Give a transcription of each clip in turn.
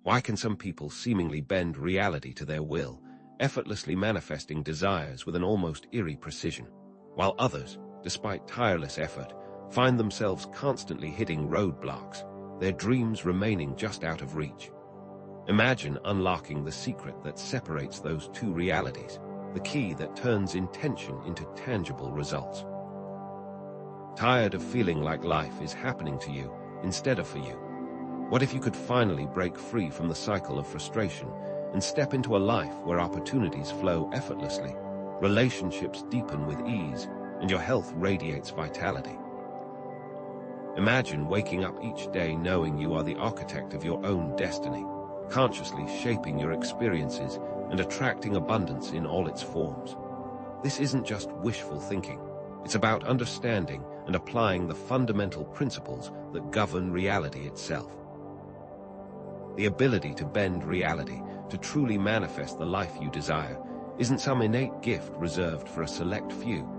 Why can some people seemingly bend reality to their will, effortlessly manifesting desires with an almost eerie precision, while others, despite tireless effort, find themselves constantly hitting roadblocks, their dreams remaining just out of reach? Imagine unlocking the secret that separates those two realities, the key that turns intention into tangible results. Tired of feeling like life is happening to you instead of for you? What if you could finally break free from the cycle of frustration and step into a life where opportunities flow effortlessly, relationships deepen with ease, and your health radiates vitality? Imagine waking up each day knowing you are the architect of your own destiny, consciously shaping your experiences and attracting abundance in all its forms. This isn't just wishful thinking. It's about understanding and applying the fundamental principles that govern reality itself. The ability to bend reality, to truly manifest the life you desire, isn't some innate gift reserved for a select few.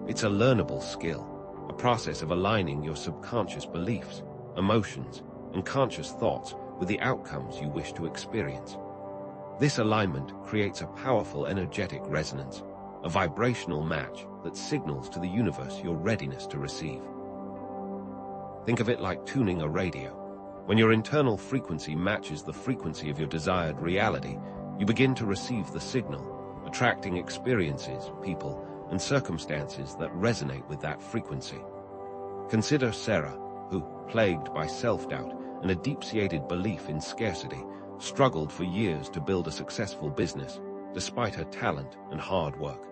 It's a learnable skill, a process of aligning your subconscious beliefs, emotions, and conscious thoughts with the outcomes you wish to experience. This alignment creates a powerful energetic resonance, a vibrational match that signals to the universe your readiness to receive. Think of it like tuning a radio. When your internal frequency matches the frequency of your desired reality, you begin to receive the signal, attracting experiences, people, and circumstances that resonate with that frequency. Consider Sarah, who, plagued by self-doubt and a deep-seated belief in scarcity, struggled for years to build a successful business, despite her talent and hard work.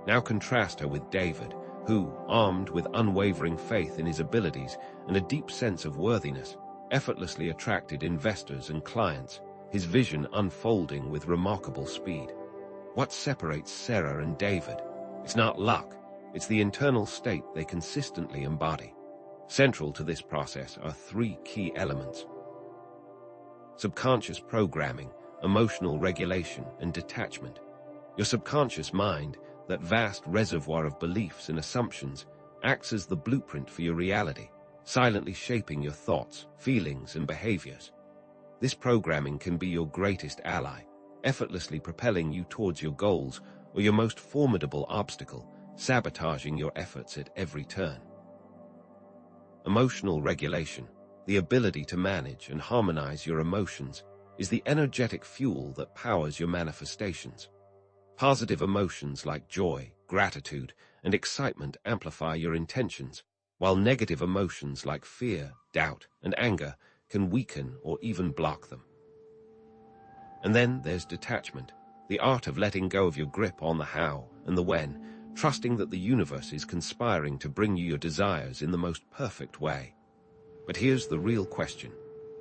Now contrast her with David, who, armed with unwavering faith in his abilities and a deep sense of worthiness, effortlessly attracted investors and clients, his vision unfolding with remarkable speed. What separates Sarah and David? It's not luck, it's the internal state they consistently embody. Central to this process are three key elements: subconscious programming, emotional regulation, and detachment. Your subconscious mind, that vast reservoir of beliefs and assumptions, acts as the blueprint for your reality, silently shaping your thoughts, feelings, and behaviors. This programming can be your greatest ally, effortlessly propelling you towards your goals, or your most formidable obstacle, sabotaging your efforts at every turn. Emotional regulation, the ability to manage and harmonize your emotions, is the energetic fuel that powers your manifestations. Positive emotions like joy, gratitude, and excitement amplify your intentions, while negative emotions like fear, doubt, and anger can weaken or even block them. And then there's detachment, the art of letting go of your grip on the how and the when, trusting that the universe is conspiring to bring you your desires in the most perfect way. But here's the real question: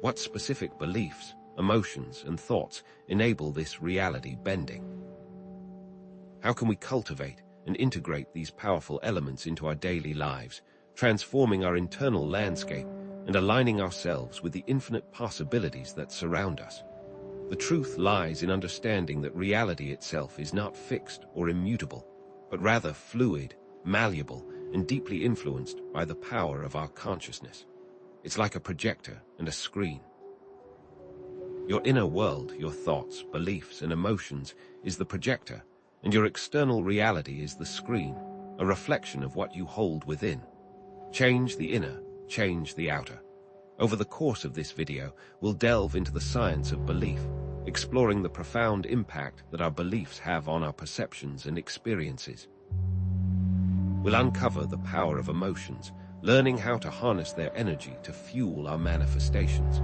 what specific beliefs, emotions, and thoughts enable this reality bending? How can we cultivate and integrate these powerful elements into our daily lives, transforming our internal landscape and aligning ourselves with the infinite possibilities that surround us? The truth lies in understanding that reality itself is not fixed or immutable, but rather fluid, malleable, and deeply influenced by the power of our consciousness. It's like a projector and a screen. Your inner world, your thoughts, beliefs, and emotions, is the projector, and your external reality is the screen, a reflection of what you hold within. Change the inner, change the outer. Over the course of this video, we'll delve into the science of belief, exploring the profound impact that our beliefs have on our perceptions and experiences. We'll uncover the power of emotions, learning how to harness their energy to fuel our manifestations.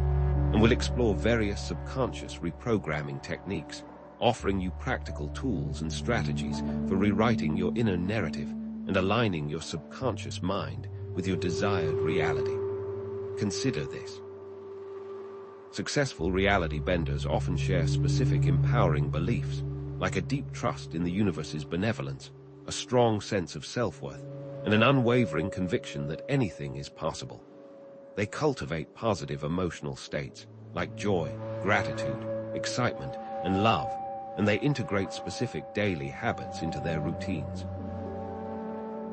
And we'll explore various subconscious reprogramming techniques, offering you practical tools and strategies for rewriting your inner narrative and aligning your subconscious mind with your desired reality. Consider this. Successful reality benders often share specific empowering beliefs, like a deep trust in the universe's benevolence, a strong sense of self-worth, and an unwavering conviction that anything is possible. They cultivate positive emotional states, like joy, gratitude, excitement, and love, and they integrate specific daily habits into their routines.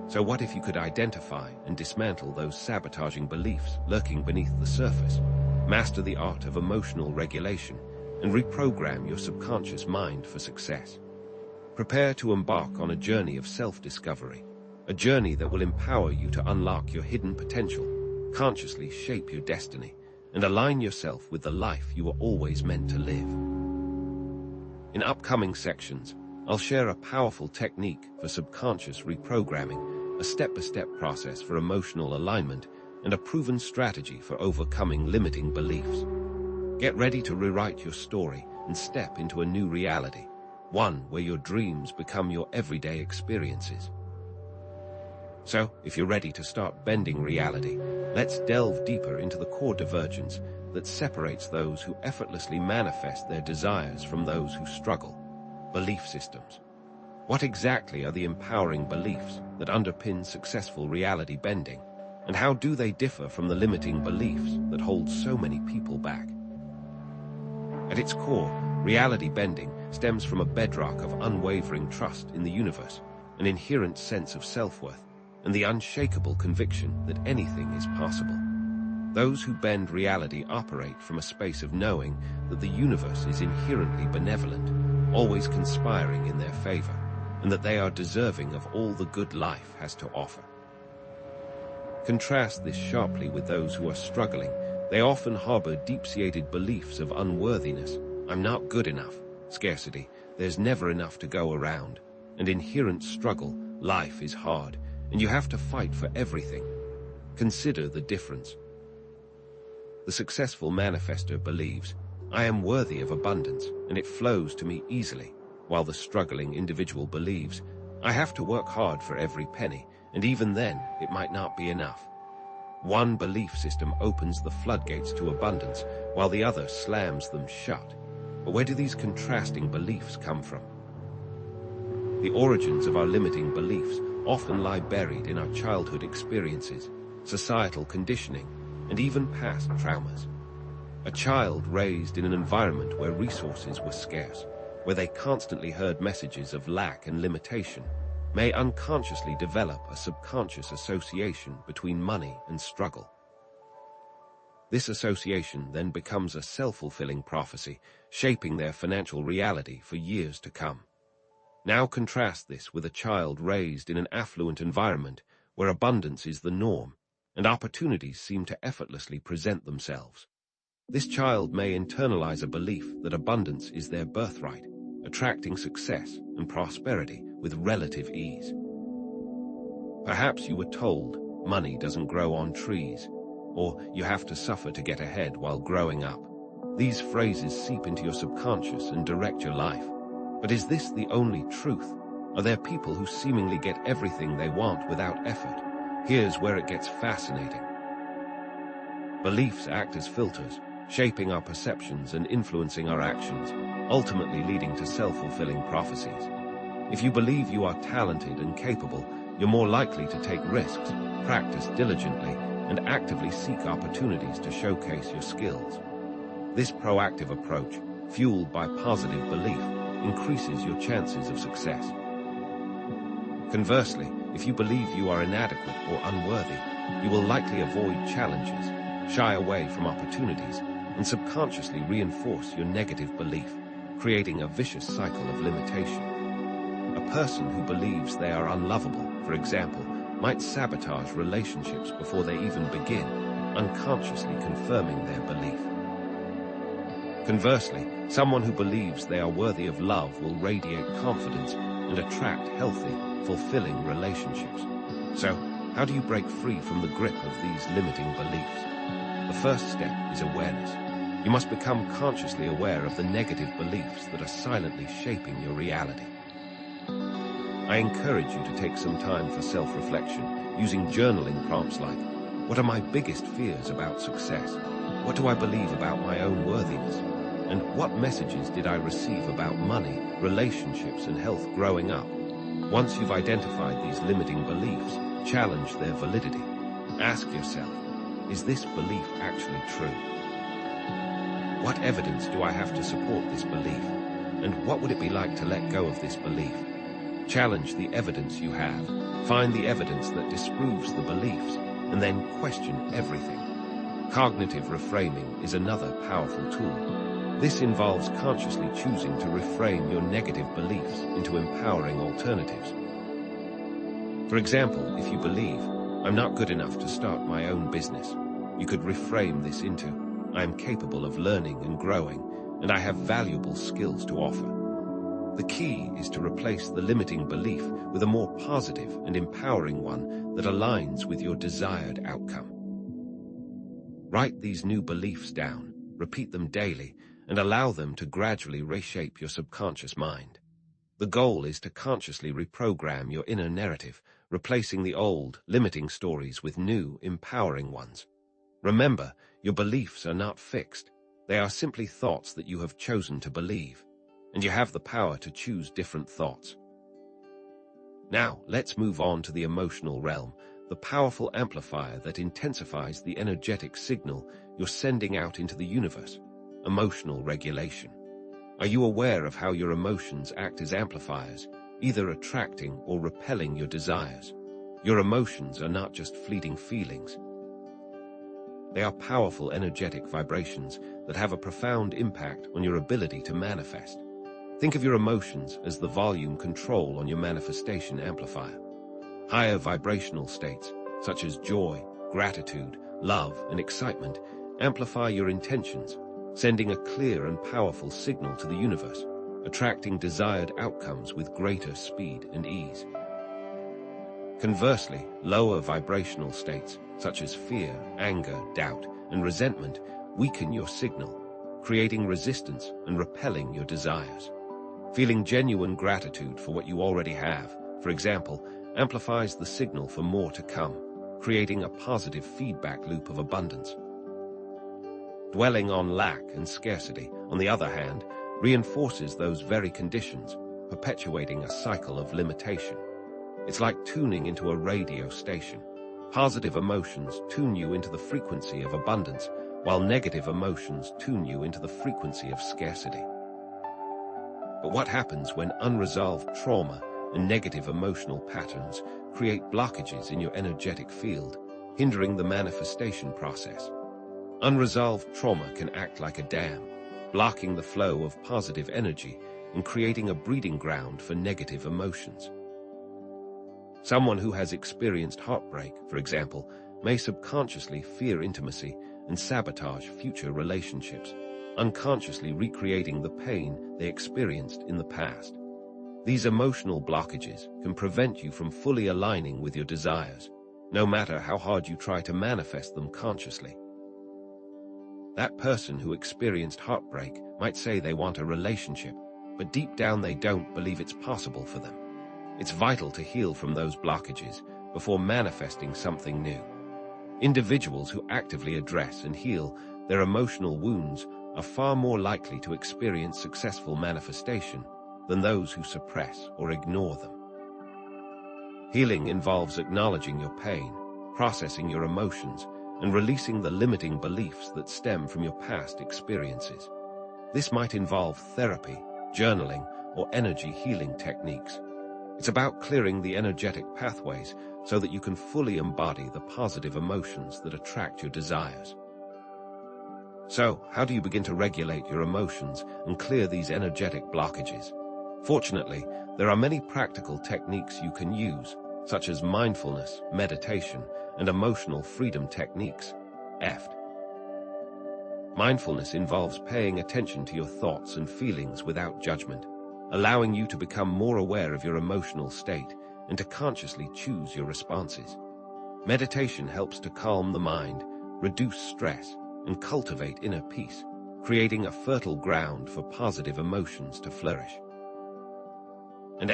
So what if you could identify and dismantle those sabotaging beliefs lurking beneath the surface? master the art of emotional regulation, and reprogram your subconscious mind for success. Prepare to embark on a journey of self-discovery, a journey that will empower you to unlock your hidden potential, consciously shape your destiny, and align yourself with the life you were always meant to live. In upcoming sections, I'll share a powerful technique for subconscious reprogramming, a step-by-step process for emotional alignment, and a proven strategy for overcoming limiting beliefs. Get ready to rewrite your story and step into a new reality, one where your dreams become your everyday experiences. So, if you're ready to start bending reality, let's delve deeper into the core divergence that separates those who effortlessly manifest their desires from those who struggle: belief systems. What exactly are the empowering beliefs that underpin successful reality bending, and how do they differ from the limiting beliefs that hold so many people back? At its core, reality bending stems from a bedrock of unwavering trust in the universe, an inherent sense of self-worth, and the unshakable conviction that anything is possible. Those who bend reality operate from a space of knowing that the universe is inherently benevolent, always conspiring in their favor, and that they are deserving of all the good life has to offer. Contrast this sharply with those who are struggling. They often harbor deep-seated beliefs of unworthiness: I'm not good enough, scarcity, there's never enough to go around, and inherent struggle: life is hard, and you have to fight for everything. Consider the difference. The successful manifestor believes, I am worthy of abundance, and it flows to me easily, while the struggling individual believes, I have to work hard for every penny, and even then, it might not be enough. One belief system opens the floodgates to abundance, while the other slams them shut. But where do these contrasting beliefs come from? The origins of our limiting beliefs often lie buried in our childhood experiences, societal conditioning, and even past traumas. A child raised in an environment where resources were scarce, where they constantly heard messages of lack and limitation, may unconsciously develop a subconscious association between money and struggle. This association then becomes a self-fulfilling prophecy, shaping their financial reality for years to come. Now contrast this with a child raised in an affluent environment where abundance is the norm, and opportunities seem to effortlessly present themselves. This child may internalize a belief that abundance is their birthright, attracting success and prosperity with relative ease. Perhaps you were told money doesn't grow on trees, or you have to suffer to get ahead while growing up. These phrases seep into your subconscious and direct your life. But is this the only truth? Are there people who seemingly get everything they want without effort? Here's where it gets fascinating. Beliefs act as filters, shaping our perceptions and influencing our actions, ultimately leading to self-fulfilling prophecies. If you believe you are talented and capable, you're more likely to take risks, practice diligently, and actively seek opportunities to showcase your skills. This proactive approach, fueled by positive belief, increases your chances of success. Conversely, if you believe you are inadequate or unworthy, you will likely avoid challenges, shy away from opportunities, and subconsciously reinforce your negative belief, creating a vicious cycle of limitation. A person who believes they are unlovable, for example, might sabotage relationships before they even begin, unconsciously confirming their belief. Conversely, someone who believes they are worthy of love will radiate confidence and attract healthy, fulfilling relationships. So, how do you break free from the grip of these limiting beliefs? The first step is awareness. You must become consciously aware of the negative beliefs that are silently shaping your reality. I encourage you to take some time for self-reflection, using journaling prompts like, what are my biggest fears about success? What do I believe about my own worthiness? And what messages did I receive about money, relationships, and health growing up? Once you've identified these limiting beliefs, challenge their validity. Ask yourself, is this belief actually true? What evidence do I have to support this belief? And what would it be like to let go of this belief? Challenge the evidence you have. Find the evidence that disproves the beliefs, and then question everything. Cognitive reframing is another powerful tool. This involves consciously choosing to reframe your negative beliefs into empowering alternatives. For example, if you believe, "I'm not good enough to start my own business," you could reframe this into, "I am capable of learning and growing, and I have valuable skills to offer." The key is to replace the limiting belief with a more positive and empowering one that aligns with your desired outcome. Write these new beliefs down, repeat them daily, and allow them to gradually reshape your subconscious mind. The goal is to consciously reprogram your inner narrative, replacing the old, limiting stories with new, empowering ones. Remember, your beliefs are not fixed. They are simply thoughts that you have chosen to believe, and you have the power to choose different thoughts. Now, let's move on to the emotional realm, the powerful amplifier that intensifies the energetic signal you're sending out into the universe: emotional regulation. Are you aware of how your emotions act as amplifiers, either attracting or repelling your desires? Your emotions are not just fleeting feelings. They are powerful energetic vibrations that have a profound impact on your ability to manifest. Think of your emotions as the volume control on your manifestation amplifier. Higher vibrational states, such as joy, gratitude, love, and excitement, amplify your intentions, sending a clear and powerful signal to the universe, attracting desired outcomes with greater speed and ease. Conversely, lower vibrational states, such as fear, anger, doubt, and resentment, weaken your signal, creating resistance and repelling your desires. Feeling genuine gratitude for what you already have, for example, amplifies the signal for more to come, creating a positive feedback loop of abundance. Dwelling on lack and scarcity, on the other hand, reinforces those very conditions, perpetuating a cycle of limitation. It's like tuning into a radio station. Positive emotions tune you into the frequency of abundance, while negative emotions tune you into the frequency of scarcity. But what happens when unresolved trauma and negative emotional patterns create blockages in your energetic field, hindering the manifestation process? Unresolved trauma can act like a dam, blocking the flow of positive energy and creating a breeding ground for negative emotions. Someone who has experienced heartbreak, for example, may subconsciously fear intimacy and sabotage future relationships, unconsciously recreating the pain they experienced in the past. These emotional blockages can prevent you from fully aligning with your desires, no matter how hard you try to manifest them consciously. That person who experienced heartbreak might say they want a relationship, but deep down they don't believe it's possible for them. It's vital to heal from those blockages before manifesting something new. Individuals who actively address and heal their emotional wounds are far more likely to experience successful manifestation than those who suppress or ignore them. Healing involves acknowledging your pain, processing your emotions, and releasing the limiting beliefs that stem from your past experiences. This might involve therapy, journaling, or energy healing techniques. It's about clearing the energetic pathways so that you can fully embody the positive emotions that attract your desires. So, how do you begin to regulate your emotions and clear these energetic blockages? Fortunately, there are many practical techniques you can use, such as mindfulness, meditation, and emotional freedom techniques. Mindfulness involves paying attention to your thoughts and feelings without judgment, allowing you to become more aware of your emotional state and to consciously choose your responses. Meditation helps to calm the mind, reduce stress, and cultivate inner peace, creating a fertile ground for positive emotions to flourish. And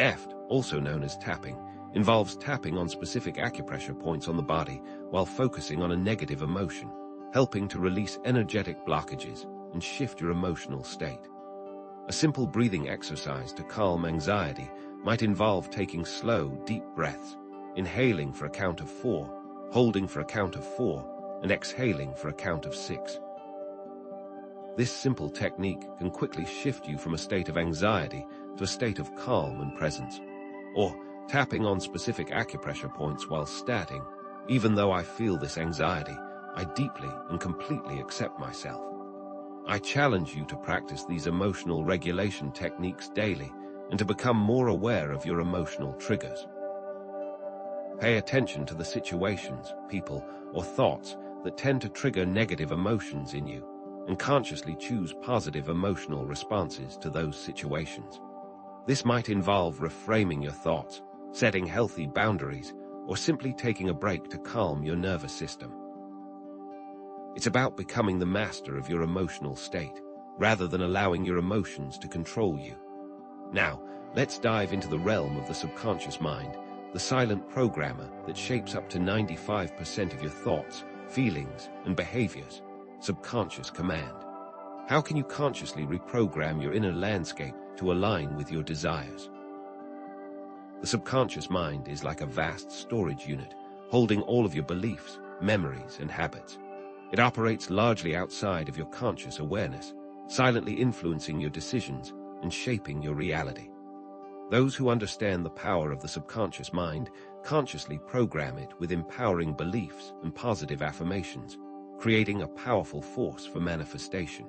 also known as tapping, involves tapping on specific acupressure points on the body while focusing on a negative emotion, helping to release energetic blockages and shift your emotional state. A simple breathing exercise to calm anxiety might involve taking slow, deep breaths, inhaling for a count of 4, holding for a count of 4, and exhaling for a count of 6. This simple technique can quickly shift you from a state of anxiety to a state of calm and presence. Or tapping on specific acupressure points while stating, "Even though I feel this anxiety, I deeply and completely accept myself. I challenge you to practice these emotional regulation techniques daily and to become more aware of your emotional triggers. Pay attention to the situations, people, or thoughts that tend to trigger negative emotions in you, and consciously choose positive emotional responses to those situations. This might involve reframing your thoughts, setting healthy boundaries, or simply taking a break to calm your nervous system. It's about becoming the master of your emotional state, rather than allowing your emotions to control you. Now, let's dive into the realm of the subconscious mind, the silent programmer that shapes up to 95% of your thoughts, feelings, and behaviors. Subconscious command. How can you consciously reprogram your inner landscape to align with your desires? The subconscious mind is like a vast storage unit, holding all of your beliefs, memories, and habits. It operates largely outside of your conscious awareness, silently influencing your decisions and shaping your reality. Those who understand the power of the subconscious mind consciously program it with empowering beliefs and positive affirmations, creating a powerful force for manifestation.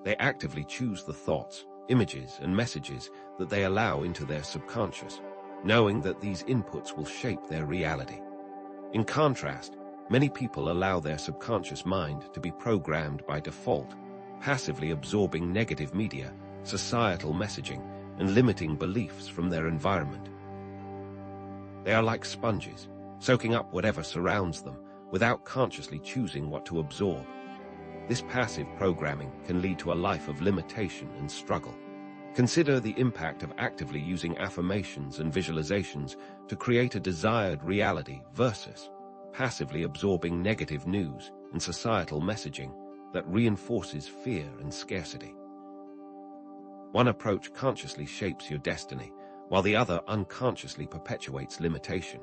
They actively choose the thoughts, images, and messages that they allow into their subconscious, knowing that these inputs will shape their reality. In contrast, many people allow their subconscious mind to be programmed by default, passively absorbing negative media, societal messaging, and limiting beliefs from their environment. They are like sponges, soaking up whatever surrounds them without consciously choosing what to absorb. This passive programming can lead to a life of limitation and struggle. Consider the impact of actively using affirmations and visualizations to create a desired reality versus passively absorbing negative news and societal messaging that reinforces fear and scarcity. One approach consciously shapes your destiny, while the other unconsciously perpetuates limitation.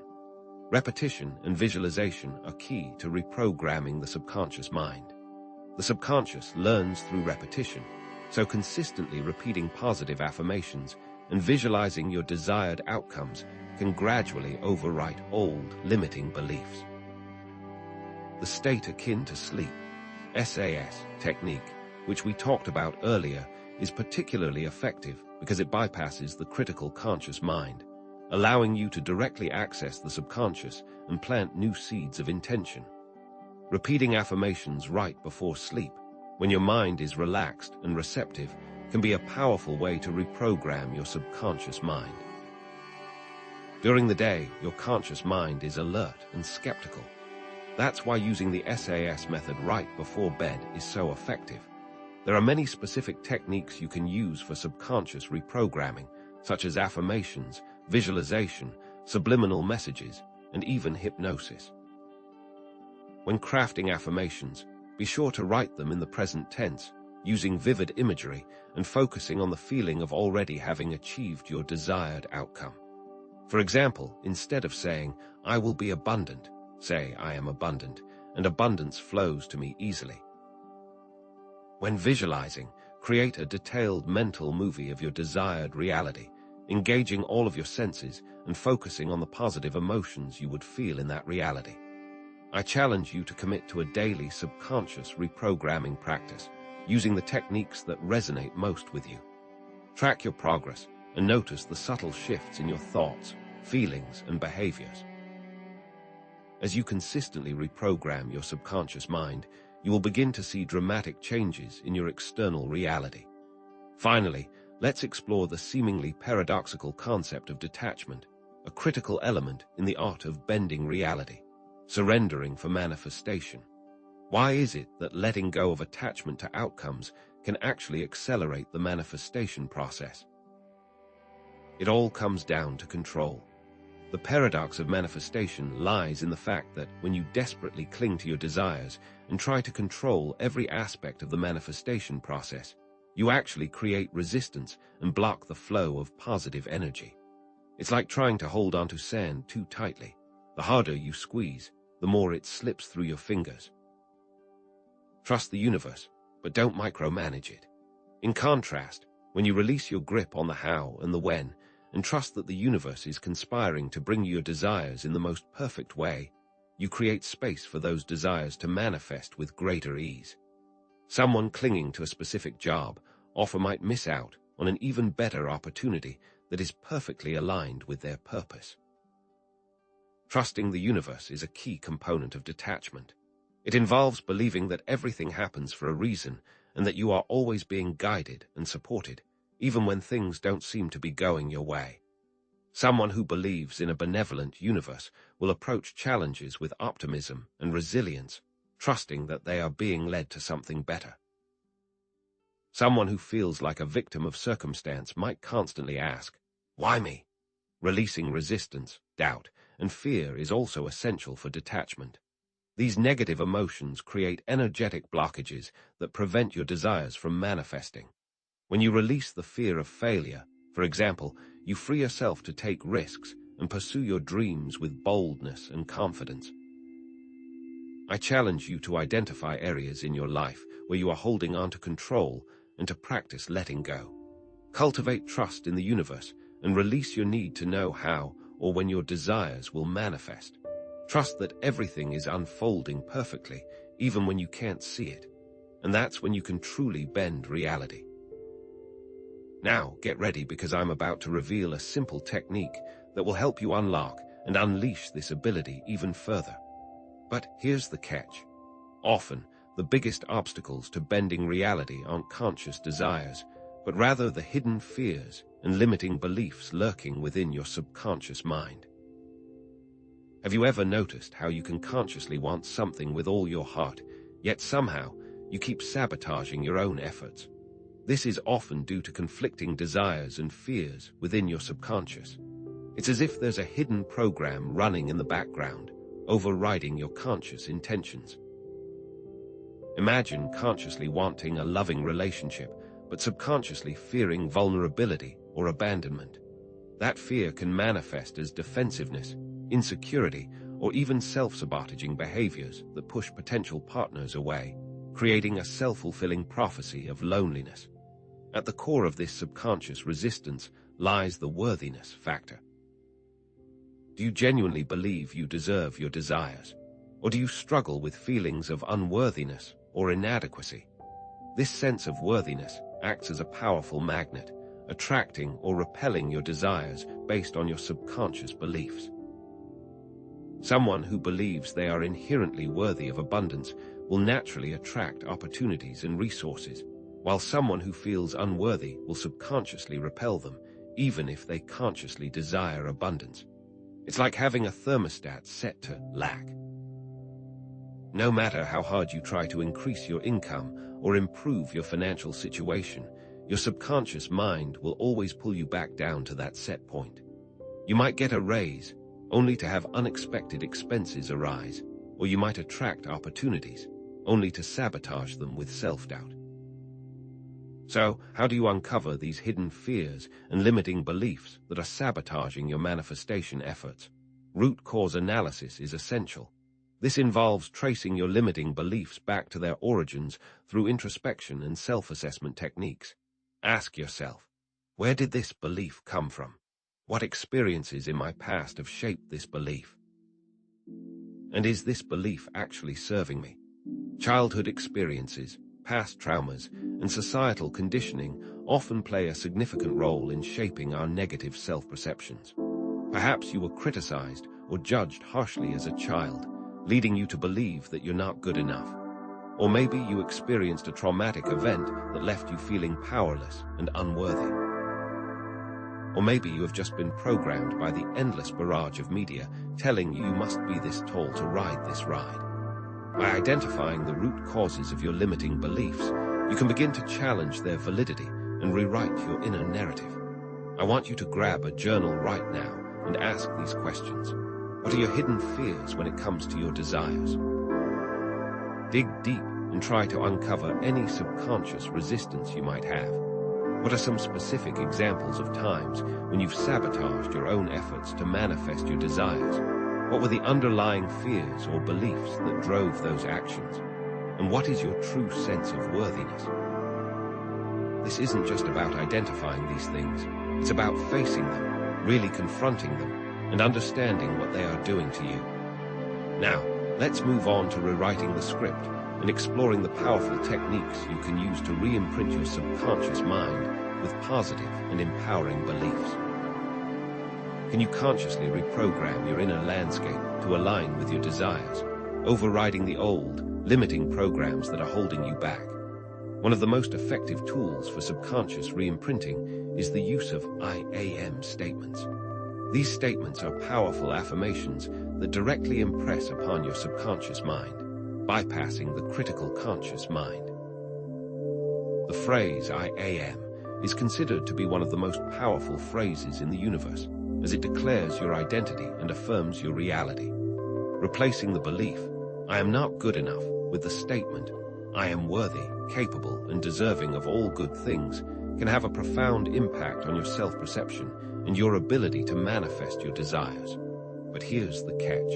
Repetition and visualization are key to reprogramming the subconscious mind. The subconscious learns through repetition, so consistently repeating positive affirmations and visualizing your desired outcomes can gradually overwrite old, limiting beliefs. The state akin to sleep, SAS technique, which we talked about earlier, is particularly effective because it bypasses the critical conscious mind, allowing you to directly access the subconscious and plant new seeds of intention. Repeating affirmations right before sleep, when your mind is relaxed and receptive, can be a powerful way to reprogram your subconscious mind. During the day, your conscious mind is alert and skeptical. That's why using the SAS method right before bed is so effective. There are many specific techniques you can use for subconscious reprogramming, such as affirmations, visualization, subliminal messages, and even hypnosis. When crafting affirmations, be sure to write them in the present tense, using vivid imagery and focusing on the feeling of already having achieved your desired outcome. For example, instead of saying, "I will be abundant," say, "I am abundant," and abundance flows to me easily. When visualizing, create a detailed mental movie of your desired reality, engaging all of your senses and focusing on the positive emotions you would feel in that reality. I challenge you to commit to a daily subconscious reprogramming practice, using the techniques that resonate most with you. Track your progress and notice the subtle shifts in your thoughts, feelings, and behaviors. As you consistently reprogram your subconscious mind, you will begin to see dramatic changes in your external reality. Finally, let's explore the seemingly paradoxical concept of detachment, a critical element in the art of bending reality, surrendering for manifestation. Why is it that letting go of attachment to outcomes can actually accelerate the manifestation process? It all comes down to control. The paradox of manifestation lies in the fact that when you desperately cling to your desires and try to control every aspect of the manifestation process, you actually create resistance and block the flow of positive energy. It's like trying to hold onto sand too tightly. The harder you squeeze, the more it slips through your fingers. Trust the universe, but don't micromanage it. In contrast, when you release your grip on the how and the when, and trust that the universe is conspiring to bring you your desires in the most perfect way, you create space for those desires to manifest with greater ease. Someone clinging to a specific job often might miss out on an even better opportunity that is perfectly aligned with their purpose. Trusting the universe is a key component of detachment. It involves believing that everything happens for a reason and that you are always being guided and supported, even when things don't seem to be going your way. Someone who believes in a benevolent universe will approach challenges with optimism and resilience, trusting that they are being led to something better. Someone who feels like a victim of circumstance might constantly ask, "Why me?" Releasing resistance, doubt, and fear is also essential for detachment. These negative emotions create energetic blockages that prevent your desires from manifesting. When you release the fear of failure, for example, you free yourself to take risks and pursue your dreams with boldness and confidence. I challenge you to identify areas in your life where you are holding on to control and to practice letting go. Cultivate trust in the universe and release your need to know how or when your desires will manifest. Trust that everything is unfolding perfectly, even when you can't see it. And that's when you can truly bend reality. Now, get ready because I'm about to reveal a simple technique that will help you unlock and unleash this ability even further. But here's the catch. Often, the biggest obstacles to bending reality aren't conscious desires, but rather the hidden fears and limiting beliefs lurking within your subconscious mind. Have you ever noticed how you can consciously want something with all your heart, yet somehow you keep sabotaging your own efforts? This is often due to conflicting desires and fears within your subconscious. It's as if there's a hidden program running in the background, overriding your conscious intentions. Imagine consciously wanting a loving relationship, but subconsciously fearing vulnerability or abandonment. That fear can manifest as defensiveness, insecurity, or even self-sabotaging behaviors that push potential partners away, creating a self-fulfilling prophecy of loneliness. At the core of this subconscious resistance lies the worthiness factor. Do you genuinely believe you deserve your desires? Or do you struggle with feelings of unworthiness or inadequacy? This sense of worthiness acts as a powerful magnet, attracting or repelling your desires based on your subconscious beliefs. Someone who believes they are inherently worthy of abundance will naturally attract opportunities and resources, while someone who feels unworthy will subconsciously repel them, even if they consciously desire abundance. It's like having a thermostat set to lack. No matter how hard you try to increase your income or improve your financial situation, your subconscious mind will always pull you back down to that set point. You might get a raise, only to have unexpected expenses arise, or you might attract opportunities, only to sabotage them with self-doubt. So, how do you uncover these hidden fears and limiting beliefs that are sabotaging your manifestation efforts? Root cause analysis is essential. This involves tracing your limiting beliefs back to their origins through introspection and self-assessment techniques. Ask yourself, where did this belief come from? What experiences in my past have shaped this belief? And is this belief actually serving me? Childhood experiences, past traumas, and societal conditioning often play a significant role in shaping our negative self-perceptions. Perhaps you were criticized or judged harshly as a child, leading you to believe that you're not good enough. Or maybe you experienced a traumatic event that left you feeling powerless and unworthy. Or maybe you have just been programmed by the endless barrage of media telling you must be this tall to ride this ride. By identifying the root causes of your limiting beliefs, you can begin to challenge their validity and rewrite your inner narrative. I want you to grab a journal right now and ask these questions. What are your hidden fears when it comes to your desires? Dig deep and try to uncover any subconscious resistance you might have. What are some specific examples of times when you've sabotaged your own efforts to manifest your desires? What were the underlying fears or beliefs that drove those actions? And what is your true sense of worthiness? This isn't just about identifying these things. It's about facing them, really confronting them, and understanding what they are doing to you. Now, let's move on to rewriting the script and exploring the powerful techniques you can use to re-imprint your subconscious mind with positive and empowering beliefs. Can you consciously reprogram your inner landscape to align with your desires, overriding the old, limiting programs that are holding you back? One of the most effective tools for subconscious re-imprinting is the use of I am statements. These statements are powerful affirmations that directly impress upon your subconscious mind, bypassing the critical conscious mind. The phrase I am is considered to be one of the most powerful phrases in the universe, as it declares your identity and affirms your reality. Replacing the belief, I am not good enough, with the statement, I am worthy, capable, and deserving of all good things, can have a profound impact on your self-perception and your ability to manifest your desires. But here's the catch.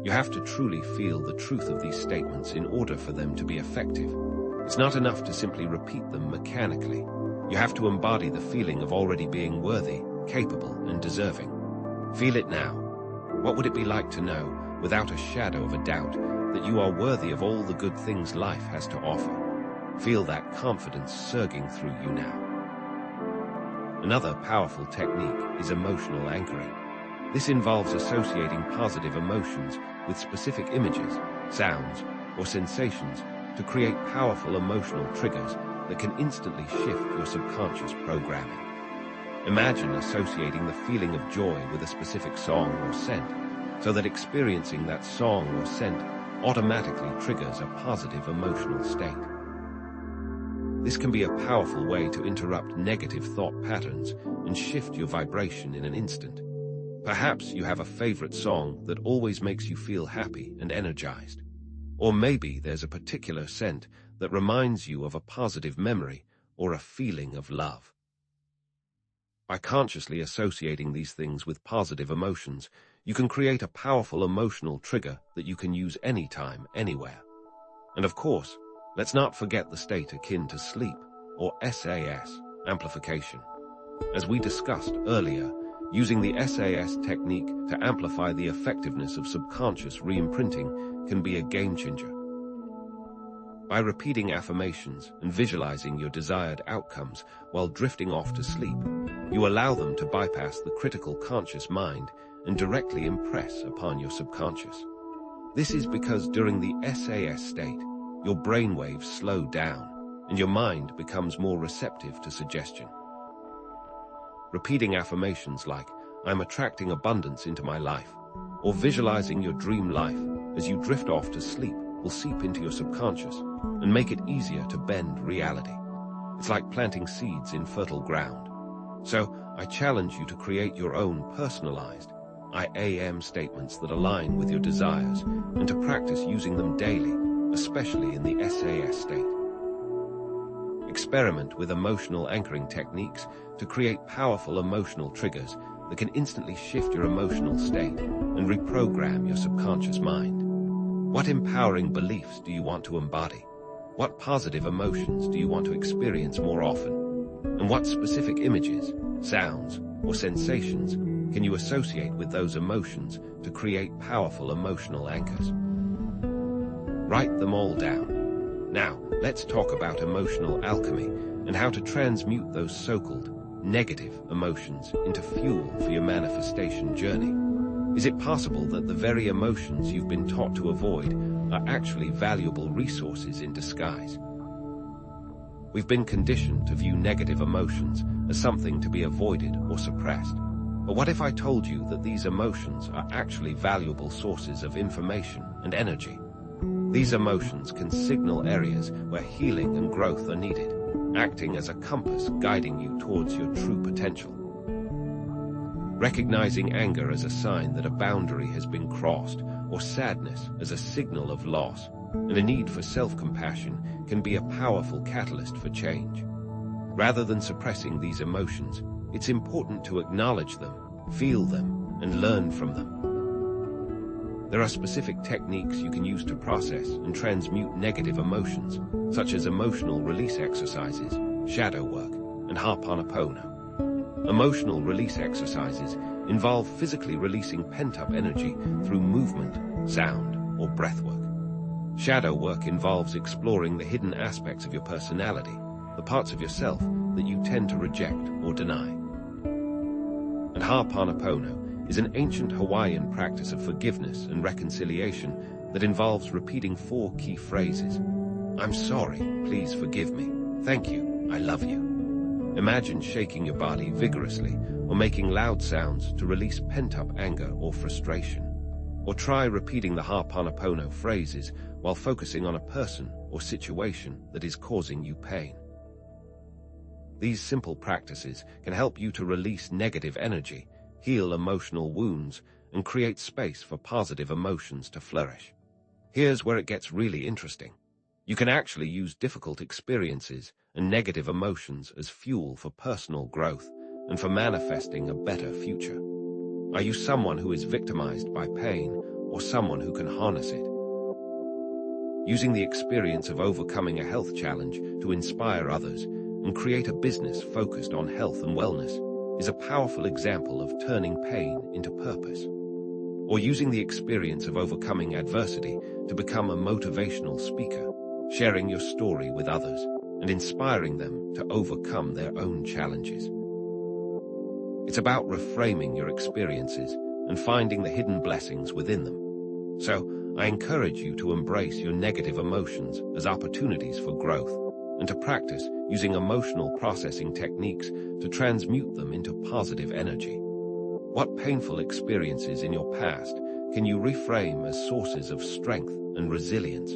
You have to truly feel the truth of these statements in order for them to be effective. It's not enough to simply repeat them mechanically. You have to embody the feeling of already being worthy, capable, and deserving. Feel it now. What would it be like to know, without a shadow of a doubt, that you are worthy of all the good things life has to offer? Feel that confidence surging through you now. Another powerful technique is emotional anchoring. This involves associating positive emotions with specific images, sounds, or sensations to create powerful emotional triggers that can instantly shift your subconscious programming. Imagine associating the feeling of joy with a specific song or scent, so that experiencing that song or scent automatically triggers a positive emotional state. This can be a powerful way to interrupt negative thought patterns and shift your vibration in an instant. Perhaps you have a favorite song that always makes you feel happy and energized. Or maybe there's a particular scent that reminds you of a positive memory or a feeling of love. By consciously associating these things with positive emotions, you can create a powerful emotional trigger that you can use anytime, anywhere. And of course, let's not forget the state akin to sleep, or SAS, amplification. As we discussed earlier, using the SAS technique to amplify the effectiveness of subconscious re-imprinting can be a game-changer. By repeating affirmations and visualizing your desired outcomes while drifting off to sleep, you allow them to bypass the critical conscious mind and directly impress upon your subconscious. This is because during the SAS state, your brainwaves slow down and your mind becomes more receptive to suggestion. Repeating affirmations like, I'm attracting abundance into my life, or visualizing your dream life as you drift off to sleep will seep into your subconscious and make it easier to bend reality. It's like planting seeds in fertile ground. So, I challenge you to create your own personalized I am statements that align with your desires and to practice using them daily, especially in the SAS state. Experiment with emotional anchoring techniques to create powerful emotional triggers that can instantly shift your emotional state and reprogram your subconscious mind. What empowering beliefs do you want to embody? What positive emotions do you want to experience more often? And what specific images, sounds, or sensations can you associate with those emotions to create powerful emotional anchors? Write them all down. Now, let's talk about emotional alchemy and how to transmute those so-called negative emotions into fuel for your manifestation journey. Is it possible that the very emotions you've been taught to avoid are actually valuable resources in disguise? We've been conditioned to view negative emotions as something to be avoided or suppressed. But what if I told you that these emotions are actually valuable sources of information and energy? These emotions can signal areas where healing and growth are needed, acting as a compass guiding you towards your true potential. Recognizing anger as a sign that a boundary has been crossed, or sadness as a signal of loss, and a need for self-compassion can be a powerful catalyst for change. Rather than suppressing these emotions, it's important to acknowledge them, feel them, and learn from them. There are specific techniques you can use to process and transmute negative emotions, such as emotional release exercises, shadow work, and Ho'oponopono. Emotional release exercises involve physically releasing pent-up energy through movement, sound, or breathwork. Shadow work involves exploring the hidden aspects of your personality, the parts of yourself that you tend to reject or deny. And Ho'oponopono is an ancient Hawaiian practice of forgiveness and reconciliation that involves repeating 4 key phrases. I'm sorry, please forgive me. Thank you, I love you. Imagine shaking your body vigorously or making loud sounds to release pent-up anger or frustration. Or try repeating the Ho'oponopono phrases while focusing on a person or situation that is causing you pain. These simple practices can help you to release negative energy, heal emotional wounds, and create space for positive emotions to flourish. Here's where it gets really interesting. You can actually use difficult experiences and negative emotions as fuel for personal growth and for manifesting a better future. Are you someone who is victimized by pain or someone who can harness it? Using the experience of overcoming a health challenge to inspire others and create a business focused on health and wellness is a powerful example of turning pain into purpose. Or using the experience of overcoming adversity to become a motivational speaker, sharing your story with others and inspiring them to overcome their own challenges. It's about reframing your experiences and finding the hidden blessings within them. So, I encourage you to embrace your negative emotions as opportunities for growth and to practice using emotional processing techniques to transmute them into positive energy. What painful experiences in your past can you reframe as sources of strength and resilience?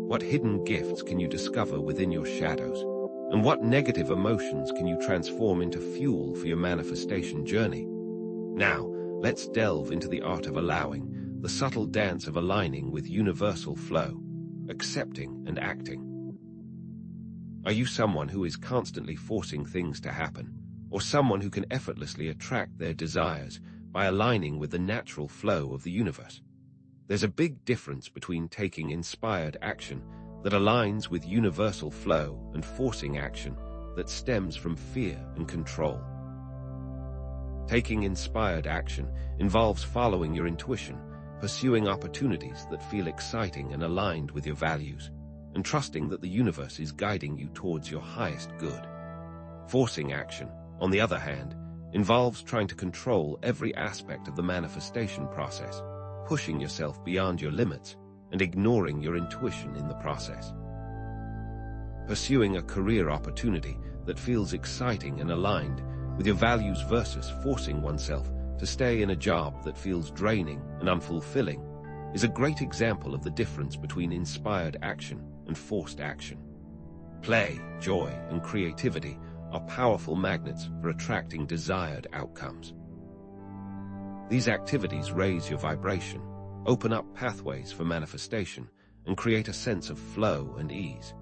What hidden gifts can you discover within your shadows? And what negative emotions can you transform into fuel for your manifestation journey? Now, let's delve into the art of allowing, the subtle dance of aligning with universal flow, accepting and acting. Are you someone who is constantly forcing things to happen, or someone who can effortlessly attract their desires by aligning with the natural flow of the universe? There's a big difference between taking inspired action that aligns with universal flow and forcing action that stems from fear and control. Taking inspired action involves following your intuition, pursuing opportunities that feel exciting and aligned with your values, and trusting that the universe is guiding you towards your highest good. Forcing action, on the other hand, involves trying to control every aspect of the manifestation process, pushing yourself beyond your limits and ignoring your intuition in the process. Pursuing a career opportunity that feels exciting and aligned with your values versus forcing oneself to stay in a job that feels draining and unfulfilling is a great example of the difference between inspired action and forced action. Play, joy, and creativity are powerful magnets for attracting desired outcomes. These activities raise your vibration, open up pathways for manifestation, and create a sense of flow and ease.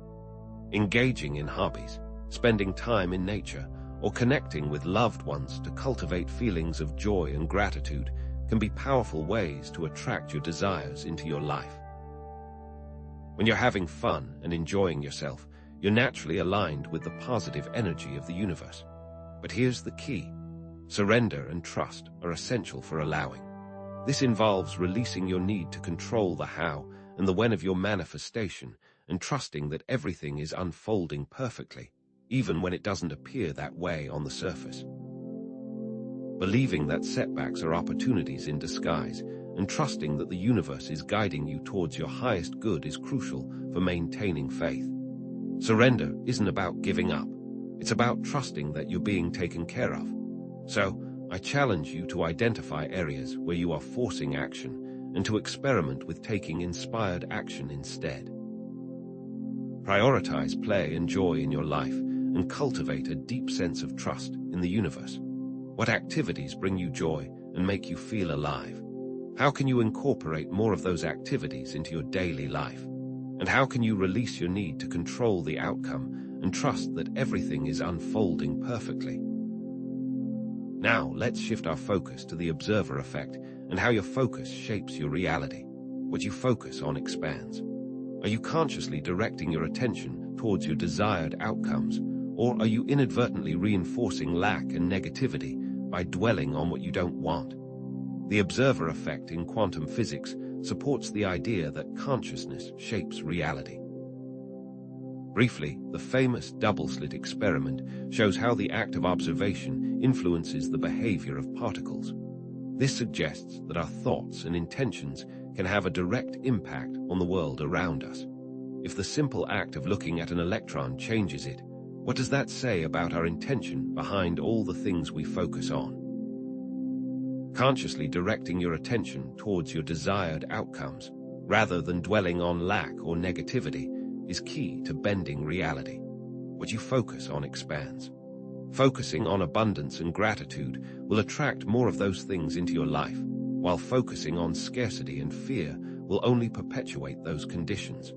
Engaging in hobbies, spending time in nature, or connecting with loved ones to cultivate feelings of joy and gratitude can be powerful ways to attract your desires into your life. When you're having fun and enjoying yourself, you're naturally aligned with the positive energy of the universe. But here's the key. Surrender and trust are essential for allowing. This involves releasing your need to control the how and the when of your manifestation and trusting that everything is unfolding perfectly, even when it doesn't appear that way on the surface. Believing that setbacks are opportunities in disguise and trusting that the universe is guiding you towards your highest good is crucial for maintaining faith. Surrender isn't about giving up. It's about trusting that you're being taken care of. So, I challenge you to identify areas where you are forcing action and to experiment with taking inspired action instead. Prioritize play and joy in your life and cultivate a deep sense of trust in the universe. What activities bring you joy and make you feel alive? How can you incorporate more of those activities into your daily life? And how can you release your need to control the outcome and trust that everything is unfolding perfectly? Now, let's shift our focus to the observer effect and how your focus shapes your reality. What you focus on expands. Are you consciously directing your attention towards your desired outcomes, Or are you inadvertently reinforcing lack and negativity by dwelling on what you don't want? The observer effect in quantum physics supports the idea that consciousness shapes reality. Briefly, the famous double-slit experiment shows how the act of observation influences the behavior of particles. This suggests that our thoughts and intentions can have a direct impact on the world around us. If the simple act of looking at an electron changes it, what does that say about our intention behind all the things we focus on? Consciously directing your attention towards your desired outcomes, rather than dwelling on lack or negativity, is key to bending reality. What you focus on expands. Focusing on abundance and gratitude will attract more of those things into your life, while focusing on scarcity and fear will only perpetuate those conditions.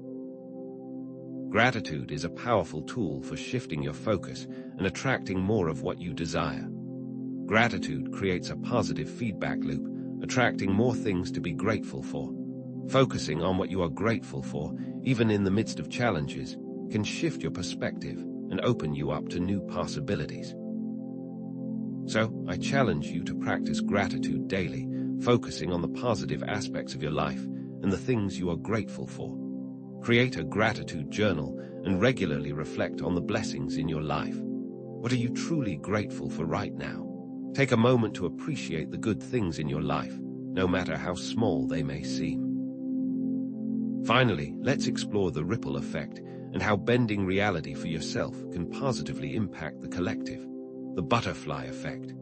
Gratitude is a powerful tool for shifting your focus and attracting more of what you desire. Gratitude creates a positive feedback loop, attracting more things to be grateful for. Focusing on what you are grateful for, even in the midst of challenges, can shift your perspective and open you up to new possibilities. So, I challenge you to practice gratitude daily, focusing on the positive aspects of your life and the things you are grateful for. Create a gratitude journal and regularly reflect on the blessings in your life. What are you truly grateful for right now? Take a moment to appreciate the good things in your life, no matter how small they may seem. Finally, let's explore the ripple effect and how bending reality for yourself can positively impact the collective. The butterfly effect.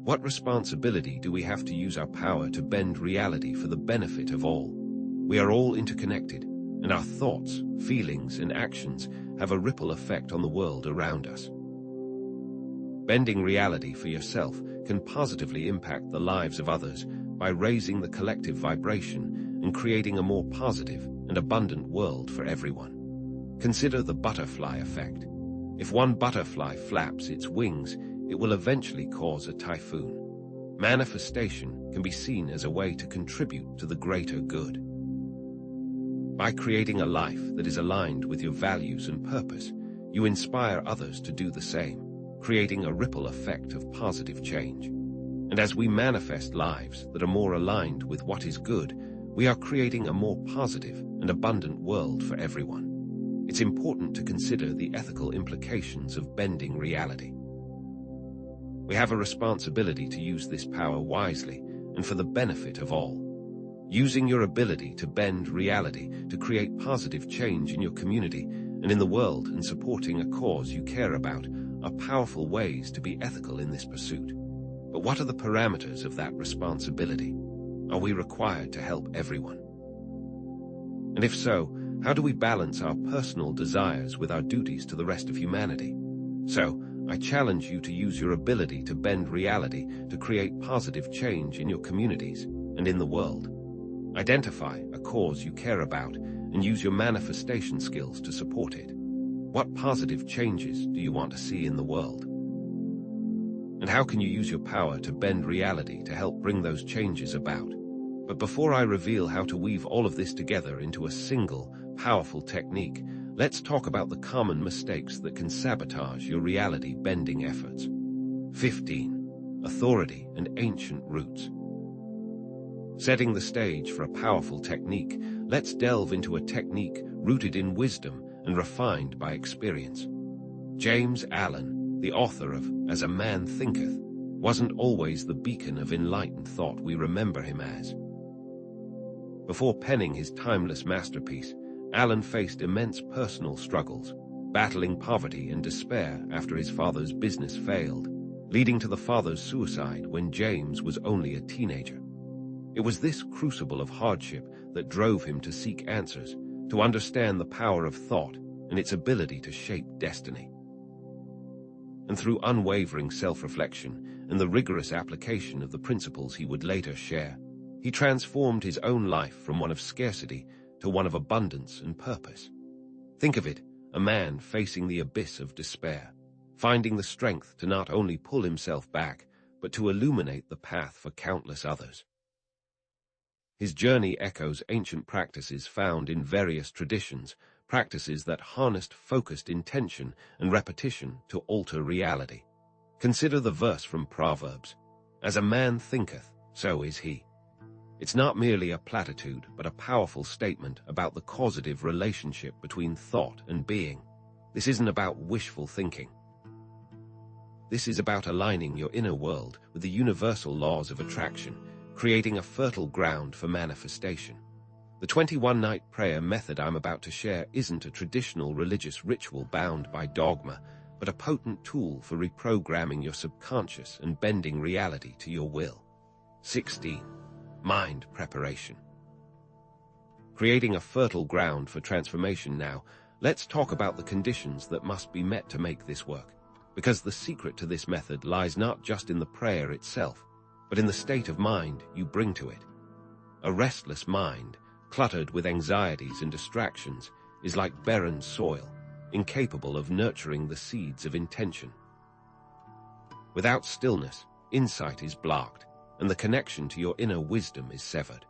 What responsibility do we have to use our power to bend reality for the benefit of all? We are all interconnected, and our thoughts, feelings, and actions have a ripple effect on the world around us. Bending reality for yourself can positively impact the lives of others by raising the collective vibration and creating a more positive and abundant world for everyone. Consider the butterfly effect. If one butterfly flaps its wings, it will eventually cause a typhoon. Manifestation can be seen as a way to contribute to the greater good. By creating a life that is aligned with your values and purpose, you inspire others to do the same, creating a ripple effect of positive change. And as we manifest lives that are more aligned with what is good, we are creating a more positive and abundant world for everyone. It's important to consider the ethical implications of bending reality. We have a responsibility to use this power wisely and for the benefit of all. Using your ability to bend reality to create positive change in your community and in the world and supporting a cause you care about are powerful ways to be ethical in this pursuit. But what are the parameters of that responsibility? Are we required to help everyone? And if so, how do we balance our personal desires with our duties to the rest of humanity? So, I challenge you to use your ability to bend reality to create positive change in your communities and in the world. Identify a cause you care about and use your manifestation skills to support it. What positive changes do you want to see in the world? And how can you use your power to bend reality to help bring those changes about? But before I reveal how to weave all of this together into a single, powerful technique, let's talk about the common mistakes that can sabotage your reality-bending efforts. 15. Authority and ancient roots. Setting the stage for a powerful technique, let's delve into a technique rooted in wisdom and refined by experience. James Allen, the author of As a Man Thinketh, wasn't always the beacon of enlightened thought we remember him as. Before penning his timeless masterpiece, Allen faced immense personal struggles, battling poverty and despair after his father's business failed, leading to the father's suicide when James was only a teenager. It was this crucible of hardship that drove him to seek answers, to understand the power of thought and its ability to shape destiny. And through unwavering self-reflection and the rigorous application of the principles he would later share, he transformed his own life from one of scarcity to one of abundance and purpose. Think of it, a man facing the abyss of despair, finding the strength to not only pull himself back, but to illuminate the path for countless others. His journey echoes ancient practices found in various traditions, practices that harnessed focused intention and repetition to alter reality. Consider the verse from Proverbs, "As a man thinketh, so is he." It's not merely a platitude, but a powerful statement about the causative relationship between thought and being. This isn't about wishful thinking. This is about aligning your inner world with the universal laws of attraction, creating a fertile ground for manifestation. The 21-night prayer method I'm about to share isn't a traditional religious ritual bound by dogma, but a potent tool for reprogramming your subconscious and bending reality to your will. 16. Mind preparation. Creating a fertile ground for transformation now, let's talk about the conditions that must be met to make this work. Because the secret to this method lies not just in the prayer itself, but in the state of mind you bring to it. A restless mind, cluttered with anxieties and distractions, is like barren soil, incapable of nurturing the seeds of intention. Without stillness, insight is blocked, and the connection to your inner wisdom is severed.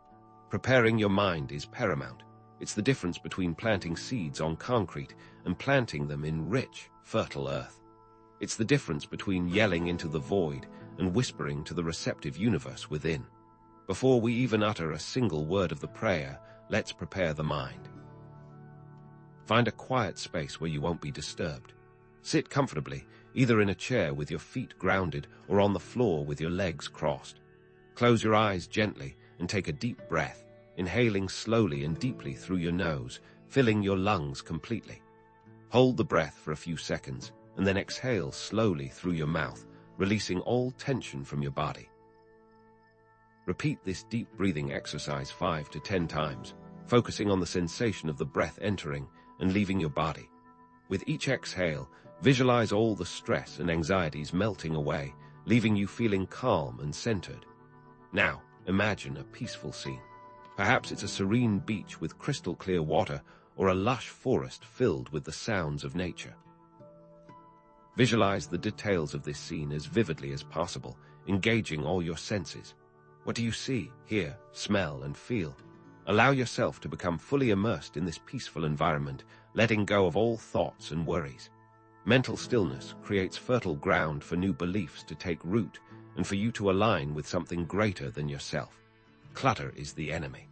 Preparing your mind is paramount. It's the difference between planting seeds on concrete and planting them in rich, fertile earth. It's the difference between yelling into the void and whispering to the receptive universe within. Before we even utter a single word of the prayer, let's prepare the mind. Find a quiet space where you won't be disturbed. Sit comfortably, either in a chair with your feet grounded or on the floor with your legs crossed. Close your eyes gently and take a deep breath, inhaling slowly and deeply through your nose, filling your lungs completely. Hold the breath for a few seconds, and then exhale slowly through your mouth, releasing all tension from your body. Repeat this deep breathing exercise 5 to 10 times, focusing on the sensation of the breath entering and leaving your body. With each exhale, visualize all the stress and anxieties melting away, leaving you feeling calm and centered. Now, imagine a peaceful scene. Perhaps it's a serene beach with crystal clear water or a lush forest filled with the sounds of nature. Visualize the details of this scene as vividly as possible, engaging all your senses. What do you see, hear, smell, and feel? Allow yourself to become fully immersed in this peaceful environment, letting go of all thoughts and worries. Mental stillness creates fertile ground for new beliefs to take root and for you to align with something greater than yourself. Clutter is the enemy.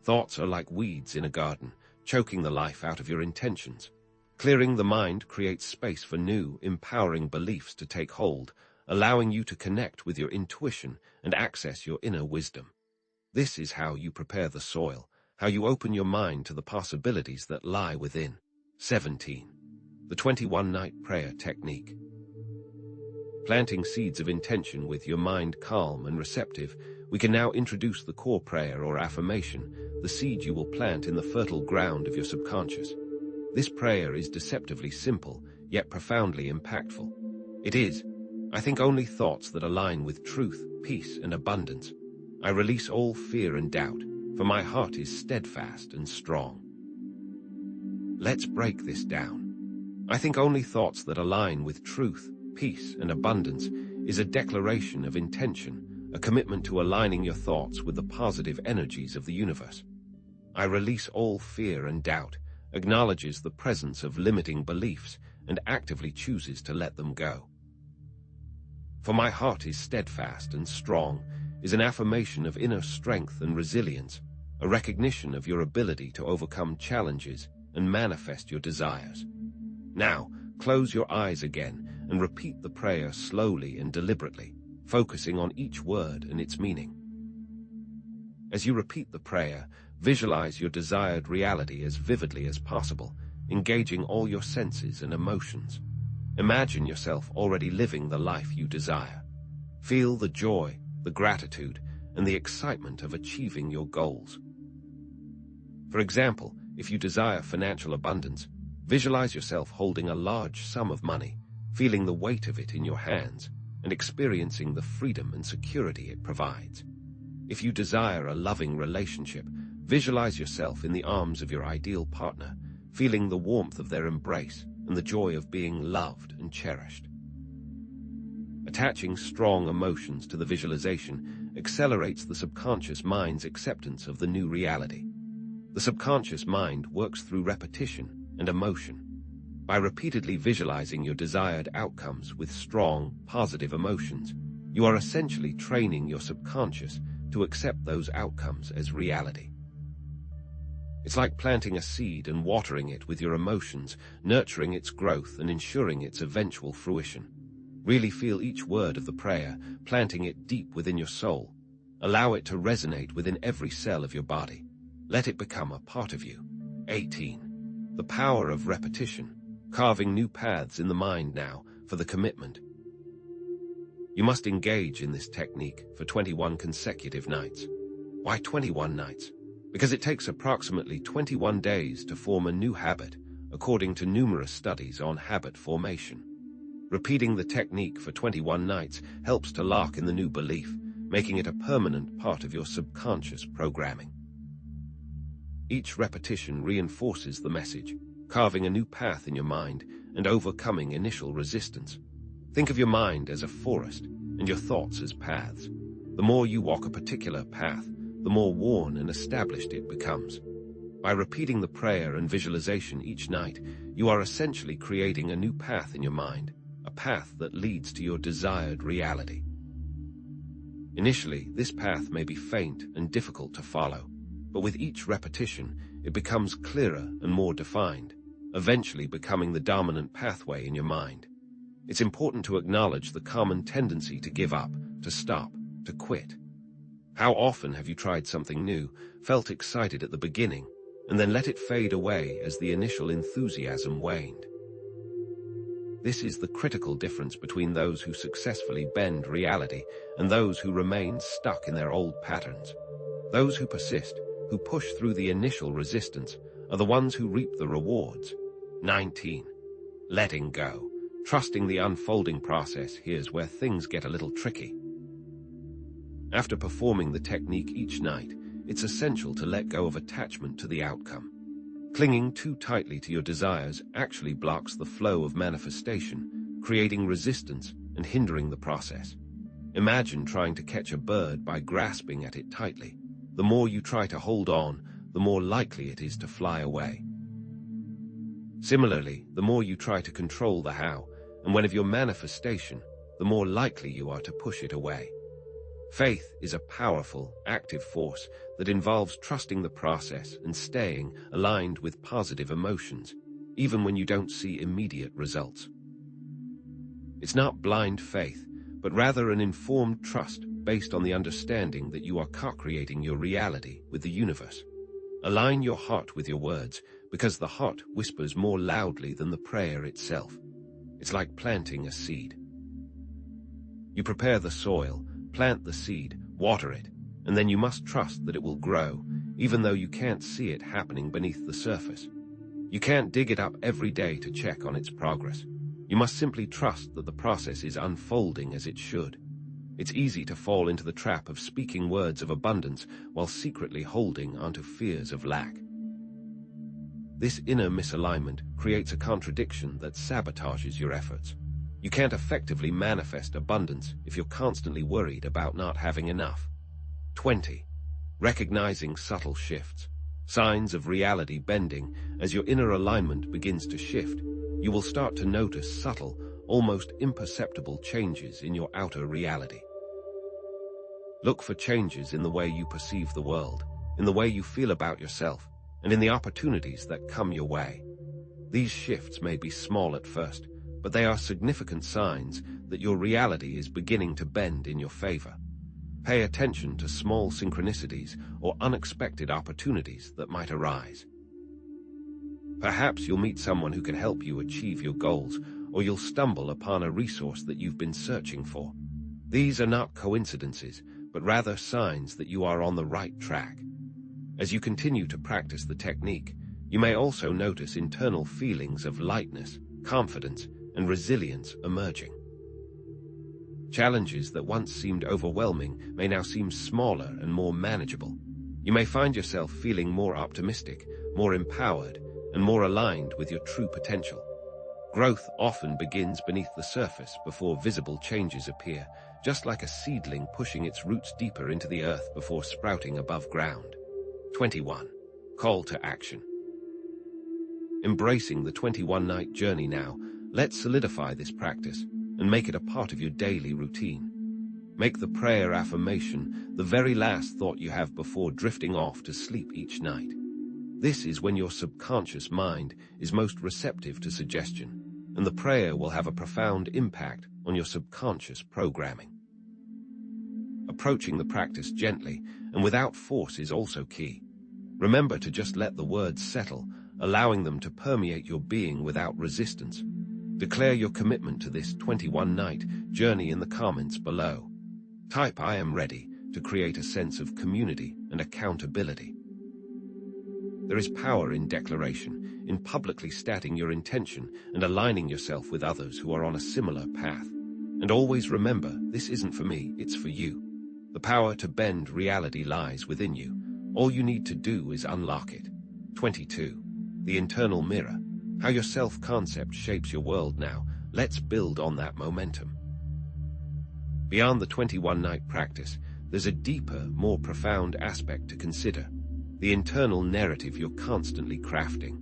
Thoughts are like weeds in a garden, choking the life out of your intentions. Clearing the mind creates space for new, empowering beliefs to take hold, allowing you to connect with your intuition and access your inner wisdom. This is how you prepare the soil, how you open your mind to the possibilities that lie within. 17. The 21-night prayer technique. Planting seeds of intention with your mind calm and receptive, we can now introduce the core prayer or affirmation, the seed you will plant in the fertile ground of your subconscious. This prayer is deceptively simple, yet profoundly impactful. It is, I think only thoughts that align with truth, peace, and abundance. I release all fear and doubt, for my heart is steadfast and strong. Let's break this down. I think only thoughts that align with truth, peace, and abundance is a declaration of intention, a commitment to aligning your thoughts with the positive energies of the universe. I release all fear and doubt, acknowledges the presence of limiting beliefs, and actively chooses to let them go. For my heart is steadfast and strong is an affirmation of inner strength and resilience, a recognition of your ability to overcome challenges and manifest your desires. Now, close your eyes again and repeat the prayer slowly and deliberately, focusing on each word and its meaning. As you repeat the prayer, visualize your desired reality as vividly as possible, engaging all your senses and emotions. Imagine yourself already living the life you desire. Feel the joy, the gratitude, and the excitement of achieving your goals. For example, if you desire financial abundance, visualize yourself holding a large sum of money, feeling the weight of it in your hands, and experiencing the freedom and security it provides. If you desire a loving relationship, visualize yourself in the arms of your ideal partner, feeling the warmth of their embrace and the joy of being loved and cherished. Attaching strong emotions to the visualization accelerates the subconscious mind's acceptance of the new reality. The subconscious mind works through repetition and emotion. By repeatedly visualizing your desired outcomes with strong, positive emotions, you are essentially training your subconscious to accept those outcomes as reality. It's like planting a seed and watering it with your emotions, nurturing its growth and ensuring its eventual fruition. Really feel each word of the prayer, planting it deep within your soul. Allow it to resonate within every cell of your body. Let it become a part of you. 18. The power of repetition, carving new paths in the mind now for the commitment. You must engage in this technique for 21 consecutive nights. Why 21 nights? Because it takes approximately 21 days to form a new habit, according to numerous studies on habit formation. Repeating the technique for 21 nights helps to lock in the new belief, making it a permanent part of your subconscious programming. Each repetition reinforces the message, carving a new path in your mind and overcoming initial resistance. Think of your mind as a forest and your thoughts as paths. The more you walk a particular path, the more worn and established it becomes. By repeating the prayer and visualization each night, you are essentially creating a new path in your mind, a path that leads to your desired reality. Initially, this path may be faint and difficult to follow, but with each repetition, it becomes clearer and more defined, eventually becoming the dominant pathway in your mind. It's important to acknowledge the common tendency to give up, to stop, to quit. How often have you tried something new, felt excited at the beginning, and then let it fade away as the initial enthusiasm waned? This is the critical difference between those who successfully bend reality and those who remain stuck in their old patterns. Those who persist, who push through the initial resistance, are the ones who reap the rewards. 19. Letting go. Trusting the unfolding process. Here's where things get a little tricky. After performing the technique each night, it's essential to let go of attachment to the outcome. Clinging too tightly to your desires actually blocks the flow of manifestation, creating resistance and hindering the process. Imagine trying to catch a bird by grasping at it tightly. The more you try to hold on, the more likely it is to fly away. Similarly, the more you try to control the how and when of your manifestation, the more likely you are to push it away. Faith is a powerful, active force that involves trusting the process and staying aligned with positive emotions, even when you don't see immediate results. It's not blind faith, but rather an informed trust based on the understanding that you are co-creating your reality with the universe. Align your heart with your words, because the heart whispers more loudly than the prayer itself. It's like planting a seed. You prepare the soil, plant the seed, water it, and then you must trust that it will grow, even though you can't see it happening beneath the surface. You can't dig it up every day to check on its progress. You must simply trust that the process is unfolding as it should. It's easy to fall into the trap of speaking words of abundance while secretly holding onto fears of lack. This inner misalignment creates a contradiction that sabotages your efforts. You can't effectively manifest abundance if you're constantly worried about not having enough. 20. Recognizing subtle shifts. Signs of reality bending. As your inner alignment begins to shift, you will start to notice subtle, almost imperceptible changes in your outer reality. Look for changes in the way you perceive the world, in the way you feel about yourself, and in the opportunities that come your way. These shifts may be small at first, but they are significant signs that your reality is beginning to bend in your favor. Pay attention to small synchronicities or unexpected opportunities that might arise. Perhaps you'll meet someone who can help you achieve your goals, or you'll stumble upon a resource that you've been searching for. These are not coincidences, but rather signs that you are on the right track. As you continue to practice the technique, you may also notice internal feelings of lightness, confidence, and resilience emerging. Challenges that once seemed overwhelming may now seem smaller and more manageable. You may find yourself feeling more optimistic, more empowered, and more aligned with your true potential. Growth often begins beneath the surface before visible changes appear, just like a seedling pushing its roots deeper into the earth before sprouting above ground. 21. Call to action. Embracing the 21-night journey now, let's solidify this practice and make it a part of your daily routine. Make the prayer affirmation the very last thought you have before drifting off to sleep each night. This is when your subconscious mind is most receptive to suggestion, and the prayer will have a profound impact on your subconscious programming. Approaching the practice gently and without force is also key. Remember to just let the words settle, allowing them to permeate your being without resistance. Declare your commitment to this 21-night journey in the comments below. Type "I am ready" to create a sense of community and accountability. There is power in declaration, in publicly stating your intention and aligning yourself with others who are on a similar path. And always remember, this isn't for me, it's for you. The power to bend reality lies within you. All you need to do is unlock it. 22. The internal mirror. How your self-concept shapes your world now. Let's build on that momentum. Beyond the 21-night practice, there's a deeper, more profound aspect to consider. The internal narrative you're constantly crafting.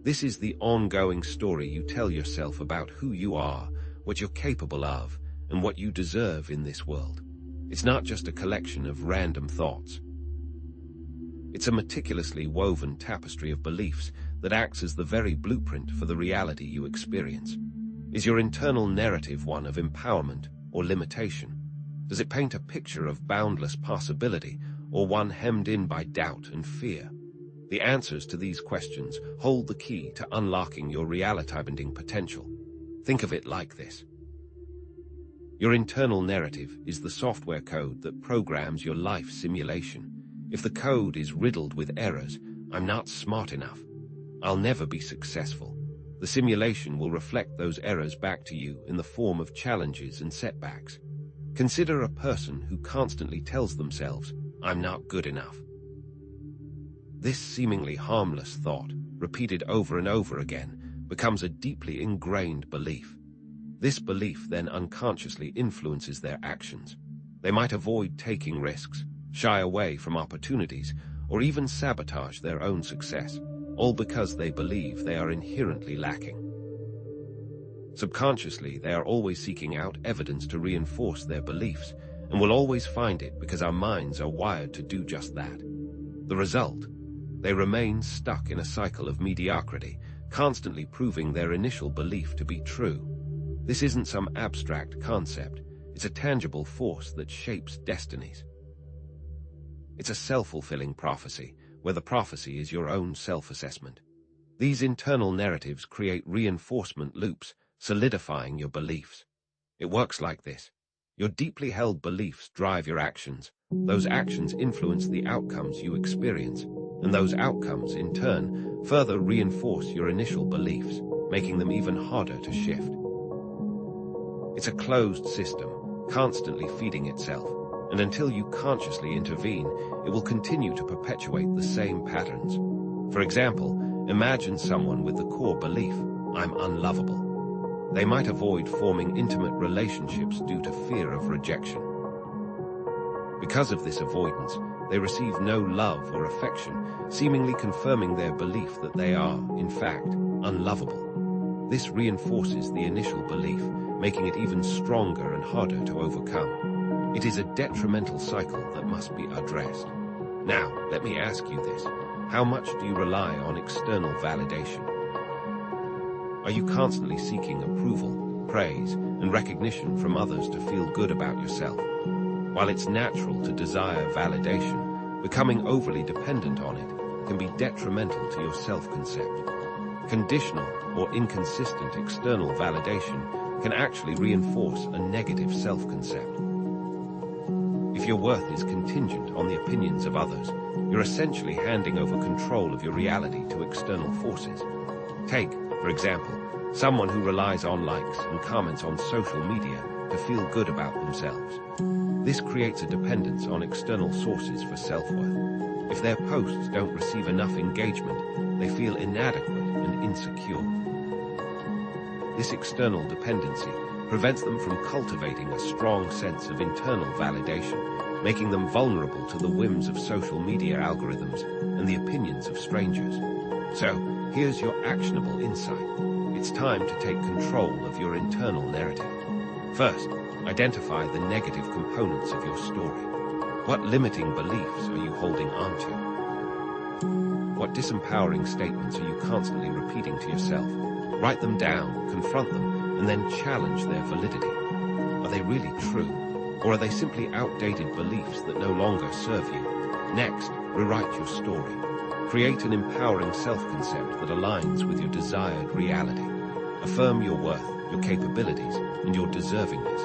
This is the ongoing story you tell yourself about who you are, what you're capable of, and what you deserve in this world. It's not just a collection of random thoughts. It's a meticulously woven tapestry of beliefs that acts as the very blueprint for the reality you experience. Is your internal narrative one of empowerment or limitation? Does it paint a picture of boundless possibility, or one hemmed in by doubt and fear? The answers to these questions hold the key to unlocking your reality-bending potential. Think of it like this. Your internal narrative is the software code that programs your life simulation. If the code is riddled with errors, "I'm not smart enough," "I'll never be successful," the simulation will reflect those errors back to you in the form of challenges and setbacks. Consider a person who constantly tells themselves, "I'm not good enough." This seemingly harmless thought, repeated over and over again, becomes a deeply ingrained belief. This belief then unconsciously influences their actions. They might avoid taking risks, shy away from opportunities, or even sabotage their own success, all because they believe they are inherently lacking. Subconsciously, they are always seeking out evidence to reinforce their beliefs, and will always find it because our minds are wired to do just that. The result? They remain stuck in a cycle of mediocrity, constantly proving their initial belief to be true. This isn't some abstract concept, it's a tangible force that shapes destinies. It's a self-fulfilling prophecy, where the prophecy is your own self-assessment. These internal narratives create reinforcement loops, solidifying your beliefs. It works like this. Your deeply held beliefs drive your actions. Those actions influence the outcomes you experience, and those outcomes, in turn, further reinforce your initial beliefs, making them even harder to shift. It's a closed system, constantly feeding itself, and until you consciously intervene, it will continue to perpetuate the same patterns. For example, imagine someone with the core belief, "I'm unlovable." They might avoid forming intimate relationships due to fear of rejection. Because of this avoidance, they receive no love or affection, seemingly confirming their belief that they are, in fact, unlovable. This reinforces the initial belief, making it even stronger and harder to overcome. It is a detrimental cycle that must be addressed. Now, let me ask you this. How much do you rely on external validation? Are you constantly seeking approval, praise, and recognition from others to feel good about yourself? While it's natural to desire validation, becoming overly dependent on it can be detrimental to your self-concept. Conditional or inconsistent external validation can actually reinforce a negative self-concept. If your worth is contingent on the opinions of others, you're essentially handing over control of your reality to external forces. Take, for example, someone who relies on likes and comments on social media to feel good about themselves. This creates a dependence on external sources for self-worth. If their posts don't receive enough engagement, they feel inadequate and insecure. This external dependency prevents them from cultivating a strong sense of internal validation, making them vulnerable to the whims of social media algorithms and the opinions of strangers. So, here's your actionable insight. It's time to take control of your internal narrative. First, identify the negative components of your story. What limiting beliefs are you holding onto? What disempowering statements are you constantly repeating to yourself? Write them down, confront them, and then challenge their validity. Are they really true? Or are they simply outdated beliefs that no longer serve you? Next, rewrite your story. Create an empowering self-concept that aligns with your desired reality. Affirm your worth, your capabilities, and your deservingness.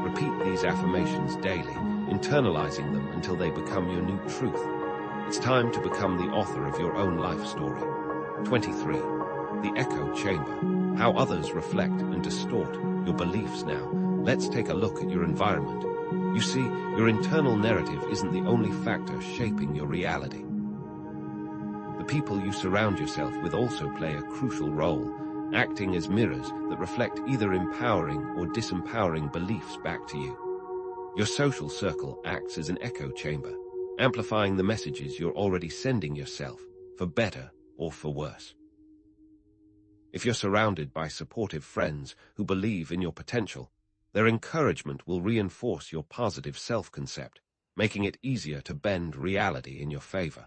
Repeat these affirmations daily, internalizing them until they become your new truth. It's time to become the author of your own life story. 23. The echo chamber. How others reflect and distort your beliefs now. Let's take a look at your environment. You see, your internal narrative isn't the only factor shaping your reality. The people you surround yourself with also play a crucial role, acting as mirrors that reflect either empowering or disempowering beliefs back to you. Your social circle acts as an echo chamber, amplifying the messages you're already sending yourself, for better or for worse. If you're surrounded by supportive friends who believe in your potential, their encouragement will reinforce your positive self-concept, making it easier to bend reality in your favor.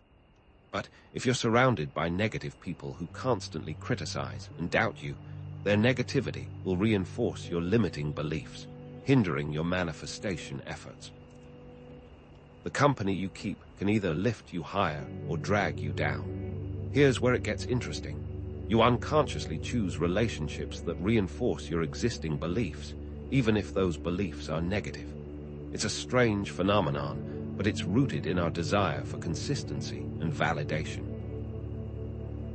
But if you're surrounded by negative people who constantly criticize and doubt you, their negativity will reinforce your limiting beliefs, hindering your manifestation efforts. The company you keep can either lift you higher or drag you down. Here's where it gets interesting. You unconsciously choose relationships that reinforce your existing beliefs, even if those beliefs are negative. It's a strange phenomenon, but it's rooted in our desire for consistency and validation.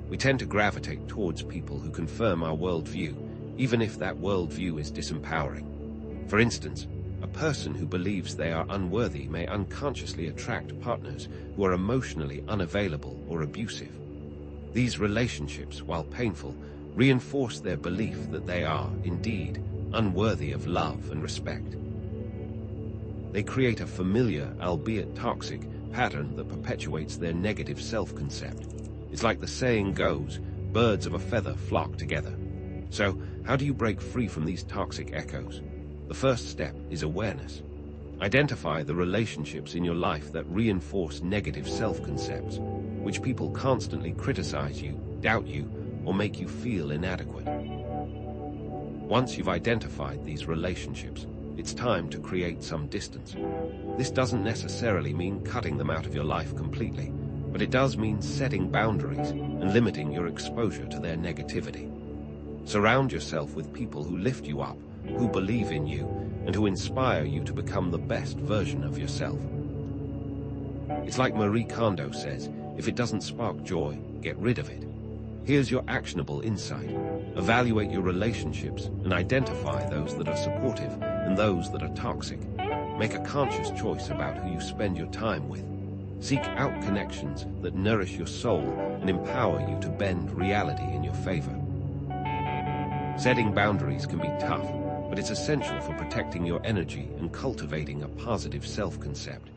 We tend to gravitate towards people who confirm our worldview, even if that worldview is disempowering. For instance, a person who believes they are unworthy may unconsciously attract partners who are emotionally unavailable or abusive. These relationships, while painful, reinforce their belief that they are, indeed, unworthy of love and respect. They create a familiar, albeit toxic, pattern that perpetuates their negative self-concept. It's like the saying goes, birds of a feather flock together. So, how do you break free from these toxic echoes? The first step is awareness. Identify the relationships in your life that reinforce negative self-concepts, which people constantly criticize you, doubt you, or make you feel inadequate. Once you've identified these relationships, it's time to create some distance. This doesn't necessarily mean cutting them out of your life completely, but it does mean setting boundaries and limiting your exposure to their negativity. Surround yourself with people who lift you up, who believe in you, and who inspire you to become the best version of yourself. It's like Marie Kondo says, if it doesn't spark joy, get rid of it. Here's your actionable insight. Evaluate your relationships and identify those that are supportive and those that are toxic. Make a conscious choice about who you spend your time with. Seek out connections that nourish your soul and empower you to bend reality in your favor. Setting boundaries can be tough, but it's essential for protecting your energy and cultivating a positive self-concept.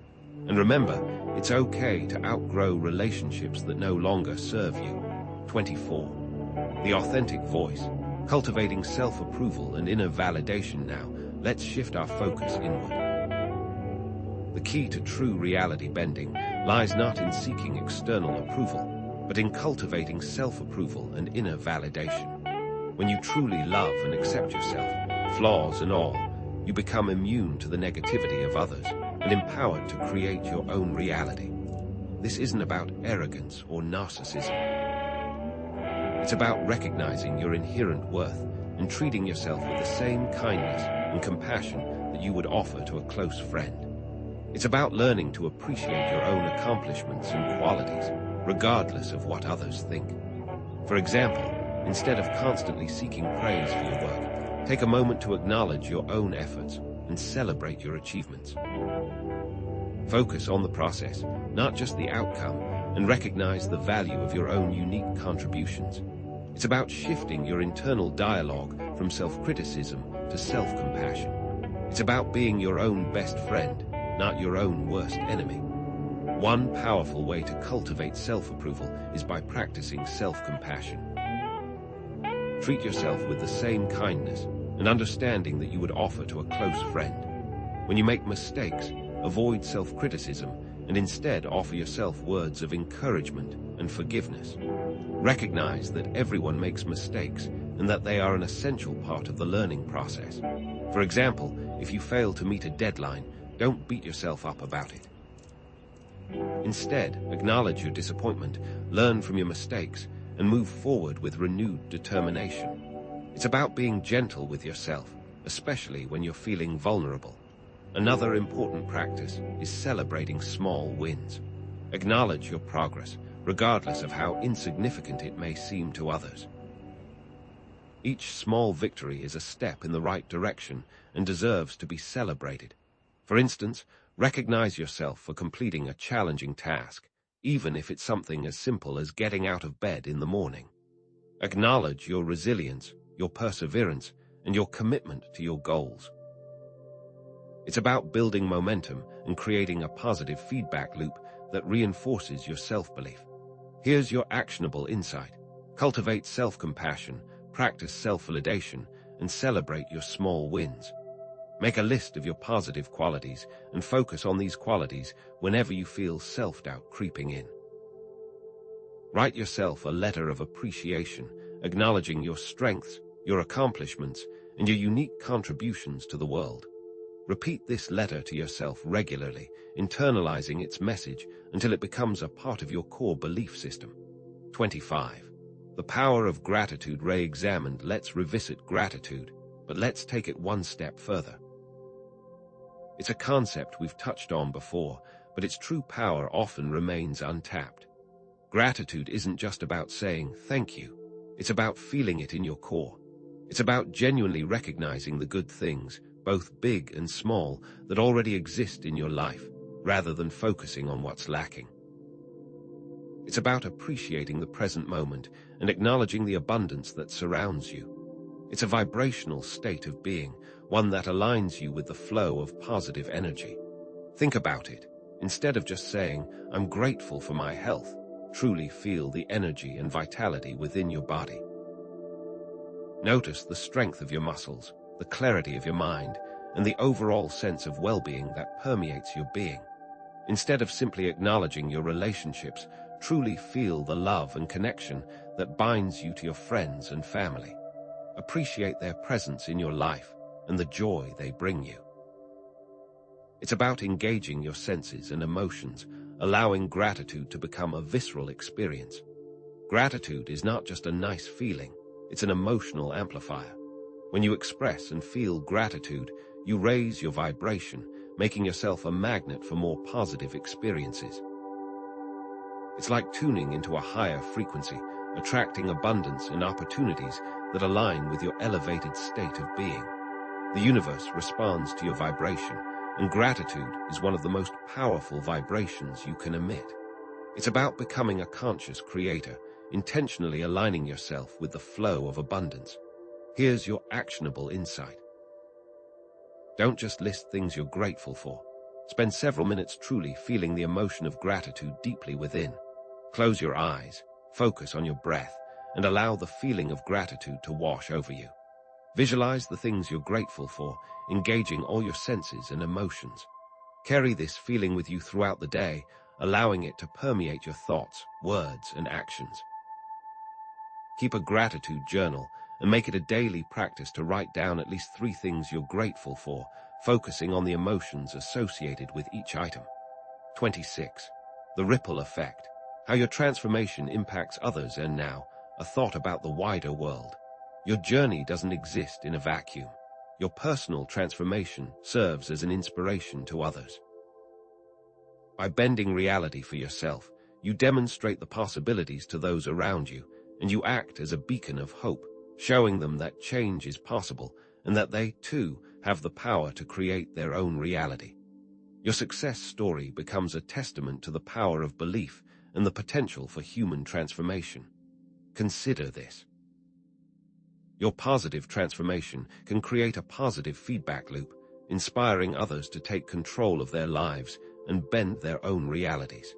And remember, it's okay to outgrow relationships that no longer serve you. 24. The authentic voice. Cultivating self-approval and inner validation now. Let's shift our focus inward. The key to true reality bending lies not in seeking external approval, but in cultivating self-approval and inner validation. When you truly love and accept yourself, flaws and all, you become immune to the negativity of others and empowered to create your own reality. This isn't about arrogance or narcissism. It's about recognizing your inherent worth and treating yourself with the same kindness and compassion that you would offer to a close friend. It's about learning to appreciate your own accomplishments and qualities, regardless of what others think. For example, instead of constantly seeking praise for your work, take a moment to acknowledge your own efforts and celebrate your achievements. Focus on the process, not just the outcome, and recognize the value of your own unique contributions. It's about shifting your internal dialogue from self-criticism to self-compassion. It's about being your own best friend not your own worst enemy. One powerful way to cultivate self-approval is by practicing self-compassion. Treat yourself with the same kindness and understanding that you would offer to a close friend. When you make mistakes, avoid self-criticism and instead offer yourself words of encouragement and forgiveness. Recognize that everyone makes mistakes and that they are an essential part of the learning process. For example, if you fail to meet a deadline, don't beat yourself up about it. Instead, acknowledge your disappointment, learn from your mistakes, and move forward with renewed determination. It's about being gentle with yourself, especially when you're feeling vulnerable. Another important practice is celebrating small wins. Acknowledge your progress, regardless of how insignificant it may seem to others. Each small victory is a step in the right direction and deserves to be celebrated. For instance, recognize yourself for completing a challenging task, even if it's something as simple as getting out of bed in the morning. Acknowledge your resilience, your perseverance, and your commitment to your goals. It's about building momentum and creating a positive feedback loop that reinforces your self-belief. Here's your actionable insight. Cultivate self-compassion, practice self-validation, and celebrate your small wins. Make a list of your positive qualities and focus on these qualities whenever you feel self-doubt creeping in. Write yourself a letter of appreciation, acknowledging your strengths, your accomplishments, and your unique contributions to the world. Repeat this letter to yourself regularly, internalizing its message until it becomes a part of your core belief system. 25. The power of gratitude re-examined. Let's revisit gratitude, but let's take it one step further. It's a concept we've touched on before, but its true power often remains untapped. Gratitude isn't just about saying thank you. It's about feeling it in your core. It's about genuinely recognizing the good things, both big and small, that already exist in your life, rather than focusing on what's lacking. It's about appreciating the present moment and acknowledging the abundance that surrounds you. It's a vibrational state of being, one that aligns you with the flow of positive energy. Think about it. Instead of just saying, "I'm grateful for my health," truly feel the energy and vitality within your body. Notice the strength of your muscles, the clarity of your mind, and the overall sense of well-being that permeates your being. Instead of simply acknowledging your relationships, truly feel the love and connection that binds you to your friends and family. Appreciate their presence in your life and the joy they bring you. It's about engaging your senses and emotions, allowing gratitude to become a visceral experience. Gratitude is not just a nice feeling, it's an emotional amplifier. When you express and feel gratitude, you raise your vibration, making yourself a magnet for more positive experiences. It's like tuning into a higher frequency, attracting abundance and opportunities that align with your elevated state of being. The universe responds to your vibration, and gratitude is one of the most powerful vibrations you can emit. It's about becoming a conscious creator, intentionally aligning yourself with the flow of abundance. Here's your actionable insight. Don't just list things you're grateful for. Spend several minutes truly feeling the emotion of gratitude deeply within. Close your eyes, focus on your breath, and allow the feeling of gratitude to wash over you. Visualize the things you're grateful for, engaging all your senses and emotions. Carry this feeling with you throughout the day, allowing it to permeate your thoughts, words, and actions. Keep a gratitude journal and make it a daily practice to write down at least 3 things you're grateful for, focusing on the emotions associated with each item. 26. The ripple effect. How your transformation impacts others. And now, a thought about the wider world. Your journey doesn't exist in a vacuum. Your personal transformation serves as an inspiration to others. By bending reality for yourself, you demonstrate the possibilities to those around you, and you act as a beacon of hope, showing them that change is possible and that they, too, have the power to create their own reality. Your success story becomes a testament to the power of belief and the potential for human transformation. Consider this. Your positive transformation can create a positive feedback loop, inspiring others to take control of their lives and bend their own realities.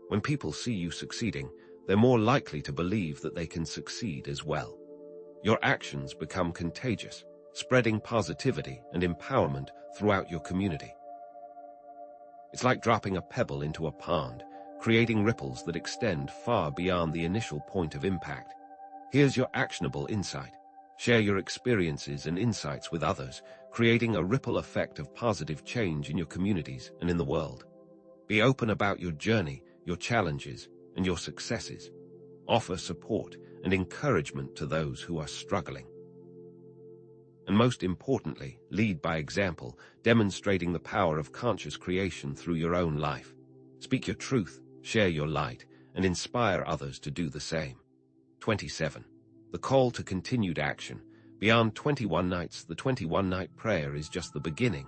When people see you succeeding, they're more likely to believe that they can succeed as well. Your actions become contagious, spreading positivity and empowerment throughout your community. It's like dropping a pebble into a pond, creating ripples that extend far beyond the initial point of impact. Here's your actionable insight. Share your experiences and insights with others, creating a ripple effect of positive change in your communities and in the world. Be open about your journey, your challenges, and your successes. Offer support and encouragement to those who are struggling. And most importantly, lead by example, demonstrating the power of conscious creation through your own life. Speak your truth, share your light, and inspire others to do the same. 27. The call to continued action. Beyond 21 nights, the 21-night prayer is just the beginning.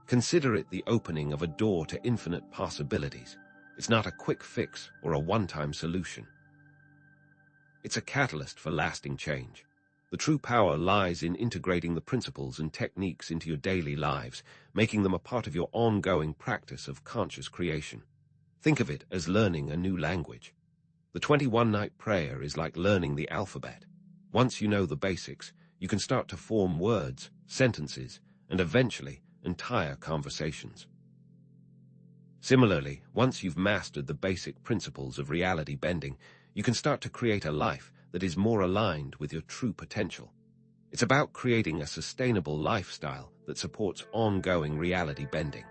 Consider it the opening of a door to infinite possibilities. It's not a quick fix or a one-time solution. It's a catalyst for lasting change. The true power lies in integrating the principles and techniques into your daily lives, making them a part of your ongoing practice of conscious creation. Think of it as learning a new language. The 21-night prayer is like learning the alphabet. Once you know the basics, you can start to form words, sentences, and eventually entire conversations. Similarly, once you've mastered the basic principles of reality bending, you can start to create a life that is more aligned with your true potential. It's about creating a sustainable lifestyle that supports ongoing reality bending.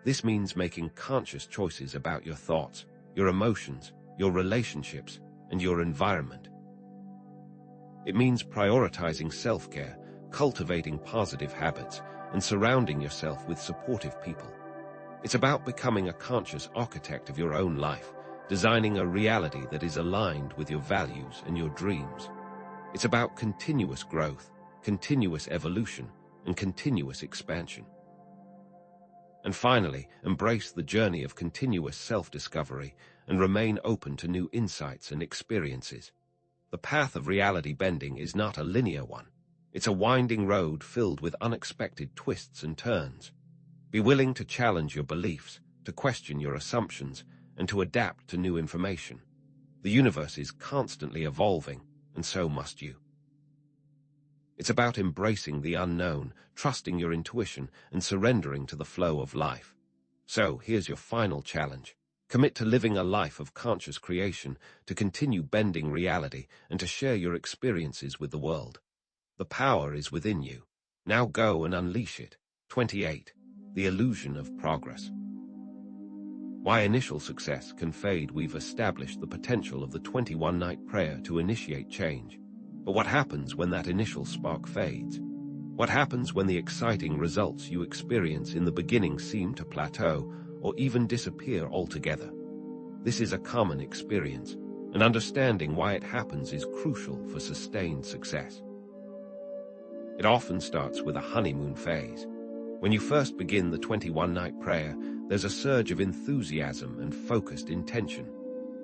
This means making conscious choices about your thoughts, your emotions, your relationships, and your environment. It means prioritizing self-care, cultivating positive habits, and surrounding yourself with supportive people. It's about becoming a conscious architect of your own life, designing a reality that is aligned with your values and your dreams. It's about continuous growth, continuous evolution, and continuous expansion. And finally, embrace the journey of continuous self-discovery and remain open to new insights and experiences. The path of reality bending is not a linear one. It's a winding road filled with unexpected twists and turns. Be willing to challenge your beliefs, to question your assumptions, and to adapt to new information. The universe is constantly evolving, and so must you. It's about embracing the unknown, trusting your intuition, and surrendering to the flow of life. So, here's your final challenge. Commit to living a life of conscious creation, to continue bending reality, and to share your experiences with the world. The power is within you. Now go and unleash it. 28. The illusion of progress. Why initial success can fade. We've established the potential of the 21-night prayer to initiate change. But what happens when that initial spark fades? What happens when the exciting results you experience in the beginning seem to plateau or even disappear altogether? This is a common experience, and understanding why it happens is crucial for sustained success. It often starts with a honeymoon phase. When you first begin the 21-night prayer, there's a surge of enthusiasm and focused intention.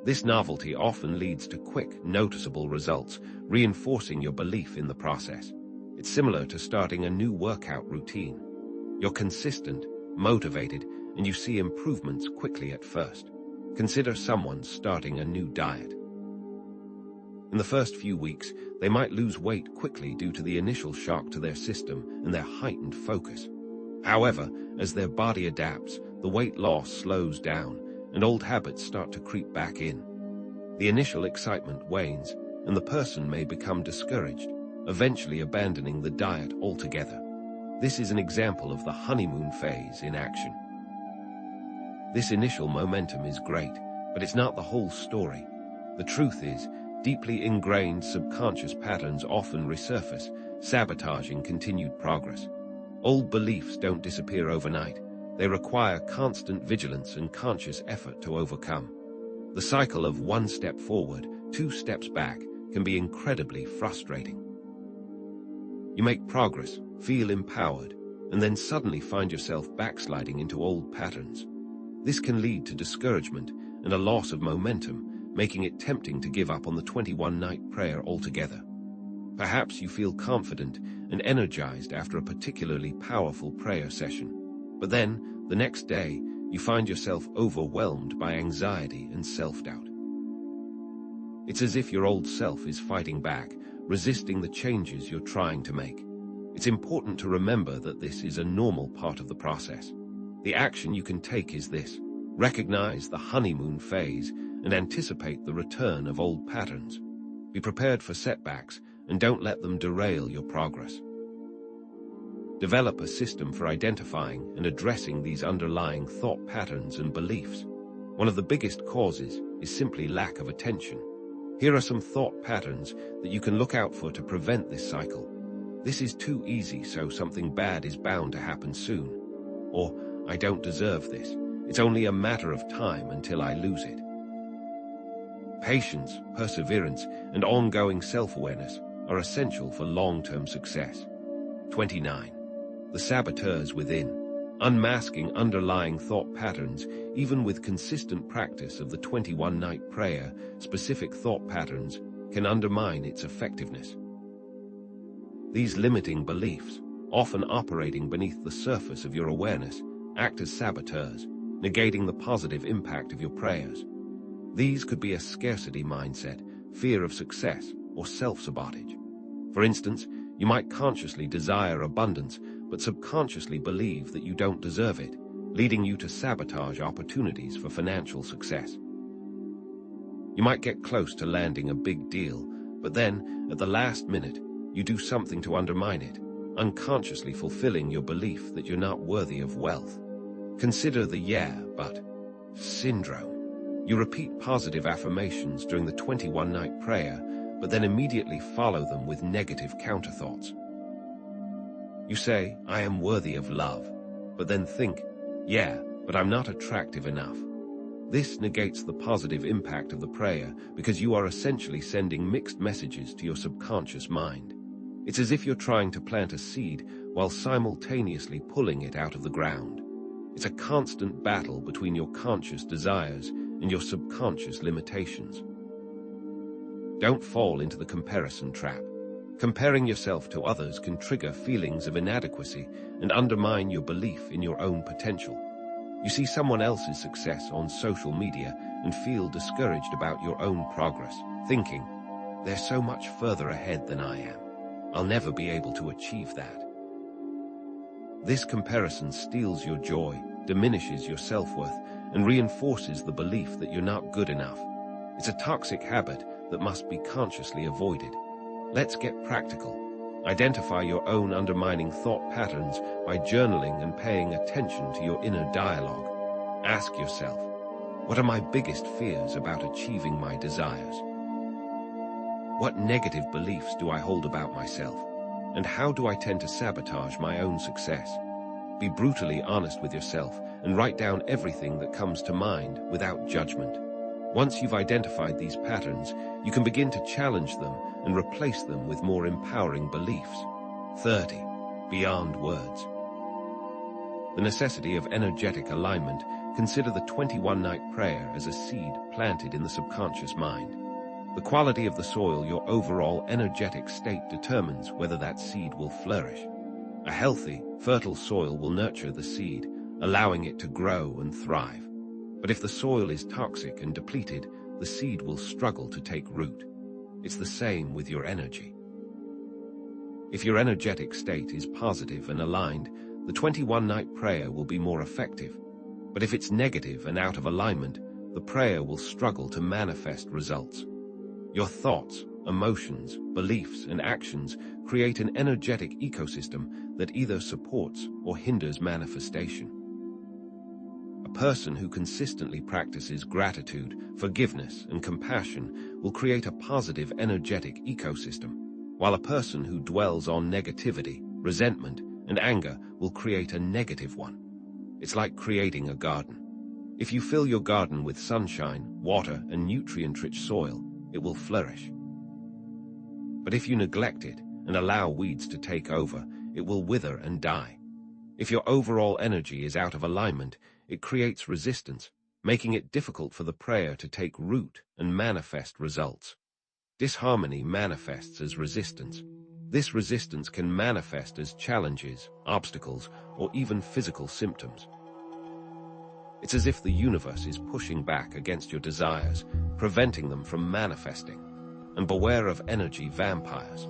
This novelty often leads to quick, noticeable results, reinforcing your belief in the process. It's similar to starting a new workout routine. You're consistent, motivated, and you see improvements quickly at first. Consider someone starting a new diet. In the first few weeks, they might lose weight quickly due to the initial shock to their system and their heightened focus. However, as their body adapts, the weight loss slows down, and old habits start to creep back in. The initial excitement wanes, and the person may become discouraged, eventually abandoning the diet altogether. This is an example of the honeymoon phase in action. This initial momentum is great, but it's not the whole story. The truth is, deeply ingrained subconscious patterns often resurface, sabotaging continued progress. Old beliefs don't disappear overnight. They require constant vigilance and conscious effort to overcome. The cycle of one step forward, two steps back can be incredibly frustrating. You make progress, feel empowered, and then suddenly find yourself backsliding into old patterns. This can lead to discouragement and a loss of momentum, making it tempting to give up on the 21-night prayer altogether. Perhaps you feel confident and energized after a particularly powerful prayer session, but then, the next day, you find yourself overwhelmed by anxiety and self-doubt. It's as if your old self is fighting back, resisting the changes you're trying to make. It's important to remember that this is a normal part of the process. The action you can take is this: recognize the honeymoon phase and anticipate the return of old patterns. Be prepared for setbacks and don't let them derail your progress. Develop a system for identifying and addressing these underlying thought patterns and beliefs. One of the biggest causes is simply lack of attention. Here are some thought patterns that you can look out for to prevent this cycle. This is too easy, so something bad is bound to happen soon. Or, I don't deserve this. It's only a matter of time until I lose it. Patience, perseverance, and ongoing self-awareness are essential for long-term success. 29. The saboteurs within. Unmasking underlying thought patterns, even with consistent practice of the 21-night prayer, specific thought patterns can undermine its effectiveness. These limiting beliefs, often operating beneath the surface of your awareness, act as saboteurs, negating the positive impact of your prayers. These could be a scarcity mindset, fear of success, or self-sabotage. For instance, you might consciously desire abundance, but subconsciously believe that you don't deserve it, leading you to sabotage opportunities for financial success. You might get close to landing a big deal, but then, at the last minute, you do something to undermine it, unconsciously fulfilling your belief that you're not worthy of wealth. Consider the "yeah, but" syndrome. You repeat positive affirmations during the 21-night prayer, but then immediately follow them with negative counterthoughts. You say, "I am worthy of love," but then think, "Yeah, but I'm not attractive enough." This negates the positive impact of the prayer because you are essentially sending mixed messages to your subconscious mind. It's as if you're trying to plant a seed while simultaneously pulling it out of the ground. It's a constant battle between your conscious desires and your subconscious limitations. Don't fall into the comparison trap. Comparing yourself to others can trigger feelings of inadequacy and undermine your belief in your own potential. You see someone else's success on social media and feel discouraged about your own progress, thinking, "They're so much further ahead than I am. I'll never be able to achieve that." This comparison steals your joy, diminishes your self-worth, and reinforces the belief that you're not good enough. It's a toxic habit that must be consciously avoided. Let's get practical. Identify your own undermining thought patterns by journaling and paying attention to your inner dialogue. Ask yourself, what are my biggest fears about achieving my desires? What negative beliefs do I hold about myself? And how do I tend to sabotage my own success? Be brutally honest with yourself and write down everything that comes to mind without judgment. Once you've identified these patterns, you can begin to challenge them and replace them with more empowering beliefs. 30. Beyond words. The necessity of energetic alignment. Consider the 21-night prayer as a seed planted in the subconscious mind. The quality of the soil, your overall energetic state, determines whether that seed will flourish. A healthy, fertile soil will nurture the seed, allowing it to grow and thrive. But if the soil is toxic and depleted, the seed will struggle to take root. It's the same with your energy. If your energetic state is positive and aligned, the 21-night prayer will be more effective. But if it's negative and out of alignment, the prayer will struggle to manifest results. Your thoughts, emotions, beliefs, and actions create an energetic ecosystem that either supports or hinders manifestation. A person who consistently practices gratitude, forgiveness, and compassion will create a positive energetic ecosystem, while a person who dwells on negativity, resentment, and anger will create a negative one. It's like creating a garden. If you fill your garden with sunshine, water, and nutrient-rich soil, it will flourish. But if you neglect it and allow weeds to take over, it will wither and die. If your overall energy is out of alignment, it creates resistance, making it difficult for the prayer to take root and manifest results. Disharmony manifests as resistance. This resistance can manifest as challenges, obstacles, or even physical symptoms. It's as if the universe is pushing back against your desires, preventing them from manifesting. And beware of energy vampires.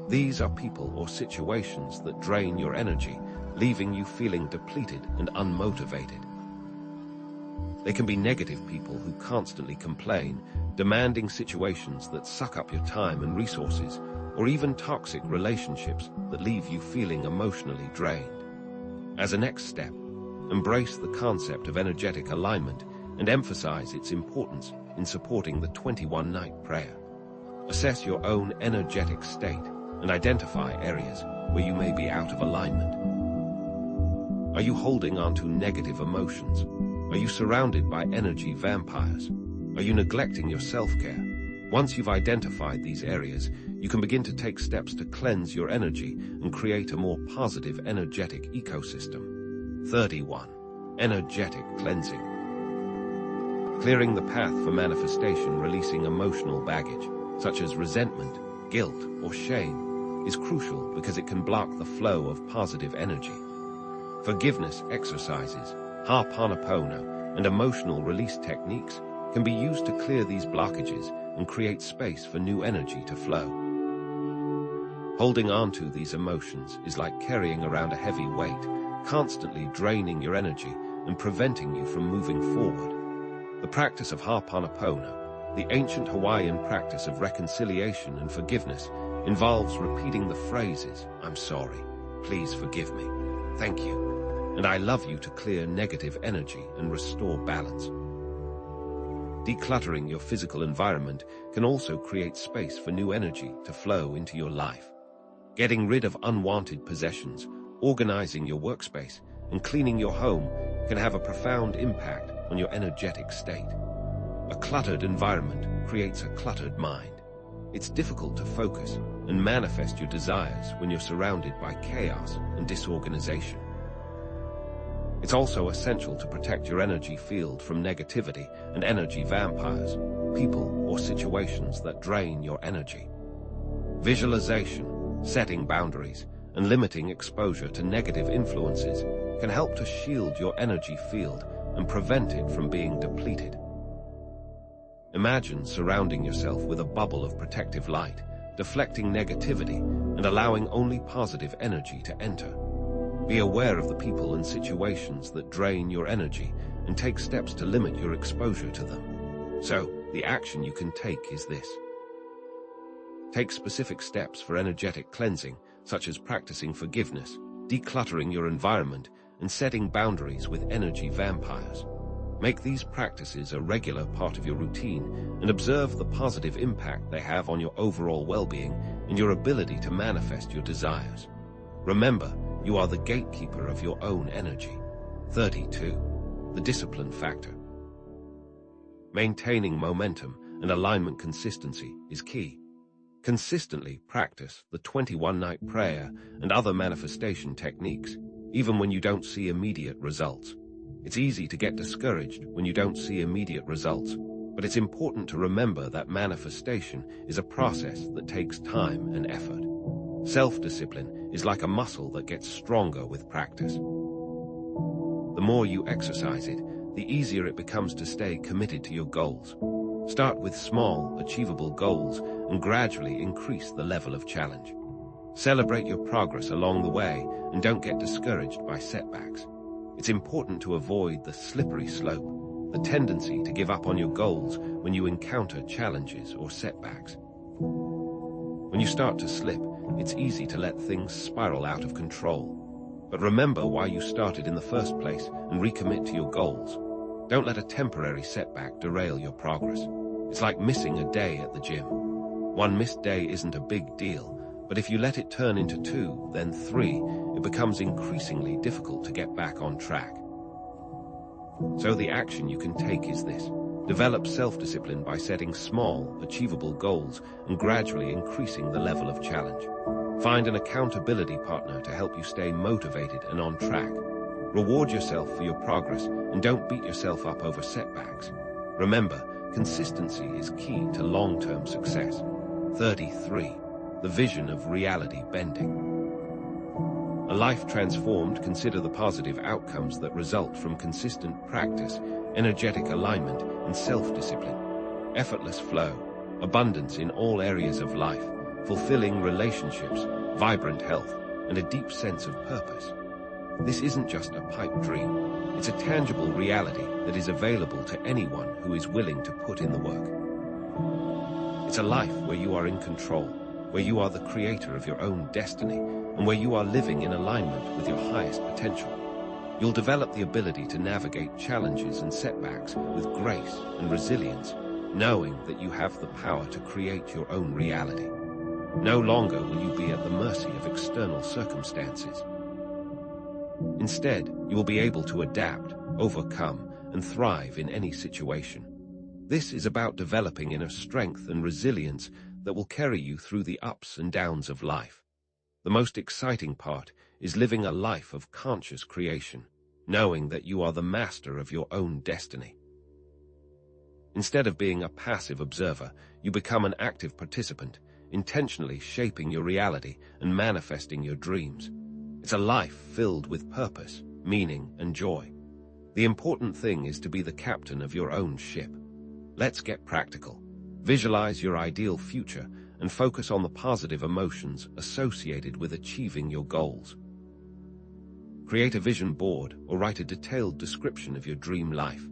These are people or situations that drain your energy, leaving you feeling depleted and unmotivated. They can be negative people who constantly complain, demanding situations that suck up your time and resources, or even toxic relationships that leave you feeling emotionally drained. As a next step, embrace the concept of energetic alignment and emphasize its importance in supporting the 21-night prayer. Assess your own energetic state and identify areas where you may be out of alignment. Are you holding on to negative emotions? Are you surrounded by energy vampires? Are you neglecting your self-care? Once you've identified these areas, you can begin to take steps to cleanse your energy and create a more positive energetic ecosystem. 31. Energetic cleansing. Clearing the path for manifestation, releasing emotional baggage, such as resentment, guilt, or shame, is crucial because it can block the flow of positive energy. Forgiveness exercises, Ho'oponopono, and emotional release techniques can be used to clear these blockages and create space for new energy to flow. Holding on to these emotions is like carrying around a heavy weight, constantly draining your energy and preventing you from moving forward. The practice of Ho'oponopono, the ancient Hawaiian practice of reconciliation and forgiveness, involves repeating the phrases, "I'm sorry, please forgive me, thank you, and I love you," to clear negative energy and restore balance. Decluttering your physical environment can also create space for new energy to flow into your life. Getting rid of unwanted possessions, organizing your workspace, and cleaning your home can have a profound impact on your energetic state. A cluttered environment creates a cluttered mind. It's difficult to focus and manifest your desires when you're surrounded by chaos and disorganization. It's also essential to protect your energy field from negativity and energy vampires, people or situations that drain your energy. Visualization, setting boundaries, and limiting exposure to negative influences can help to shield your energy field and prevent it from being depleted. Imagine surrounding yourself with a bubble of protective light, deflecting negativity and allowing only positive energy to enter. Be aware of the people and situations that drain your energy and take steps to limit your exposure to them. So, the action you can take is this. Take specific steps for energetic cleansing, such as practicing forgiveness, decluttering your environment, and setting boundaries with energy vampires. Make these practices a regular part of your routine and observe the positive impact they have on your overall well-being and your ability to manifest your desires. Remember, you are the gatekeeper of your own energy. 32. The discipline factor. Maintaining momentum and alignment consistency is key. Consistently practice the 21-night prayer and other manifestation techniques, even when you don't see immediate results. It's easy to get discouraged when you don't see immediate results, but it's important to remember that manifestation is a process that takes time and effort. Self-discipline is like a muscle that gets stronger with practice. The more you exercise it, the easier it becomes to stay committed to your goals. Start with small, achievable goals and gradually increase the level of challenge. Celebrate your progress along the way and don't get discouraged by setbacks. It's important to avoid the slippery slope, the tendency to give up on your goals when you encounter challenges or setbacks. When you start to slip, it's easy to let things spiral out of control. But remember why you started in the first place and recommit to your goals. Don't let a temporary setback derail your progress. It's like missing a day at the gym. One missed day isn't a big deal, but if you let it turn into 2, then 3, it becomes increasingly difficult to get back on track. So the action you can take is this. Develop self-discipline by setting small, achievable goals and gradually increasing the level of challenge. Find an accountability partner to help you stay motivated and on track. Reward yourself for your progress and don't beat yourself up over setbacks. Remember, consistency is key to long-term success. 33. The vision of reality bending. A life transformed, consider the positive outcomes that result from consistent practice, energetic alignment, and self-discipline. Effortless flow, abundance in all areas of life, fulfilling relationships, vibrant health, and a deep sense of purpose. This isn't just a pipe dream. It's a tangible reality that is available to anyone who is willing to put in the work. It's a life where you are in control, where you are the creator of your own destiny, and where you are living in alignment with your highest potential. You'll develop the ability to navigate challenges and setbacks with grace and resilience, knowing that you have the power to create your own reality. No longer will you be at the mercy of external circumstances. Instead, you will be able to adapt, overcome, and thrive in any situation. This is about developing inner strength and resilience that will carry you through the ups and downs of life. The most exciting part is living a life of conscious creation, knowing that you are the master of your own destiny. Instead of being a passive observer, you become an active participant, intentionally shaping your reality and manifesting your dreams. It's a life filled with purpose, meaning, and joy. The important thing is to be the captain of your own ship. Let's get practical. Visualize your ideal future and focus on the positive emotions associated with achieving your goals. Create a vision board or write a detailed description of your dream life.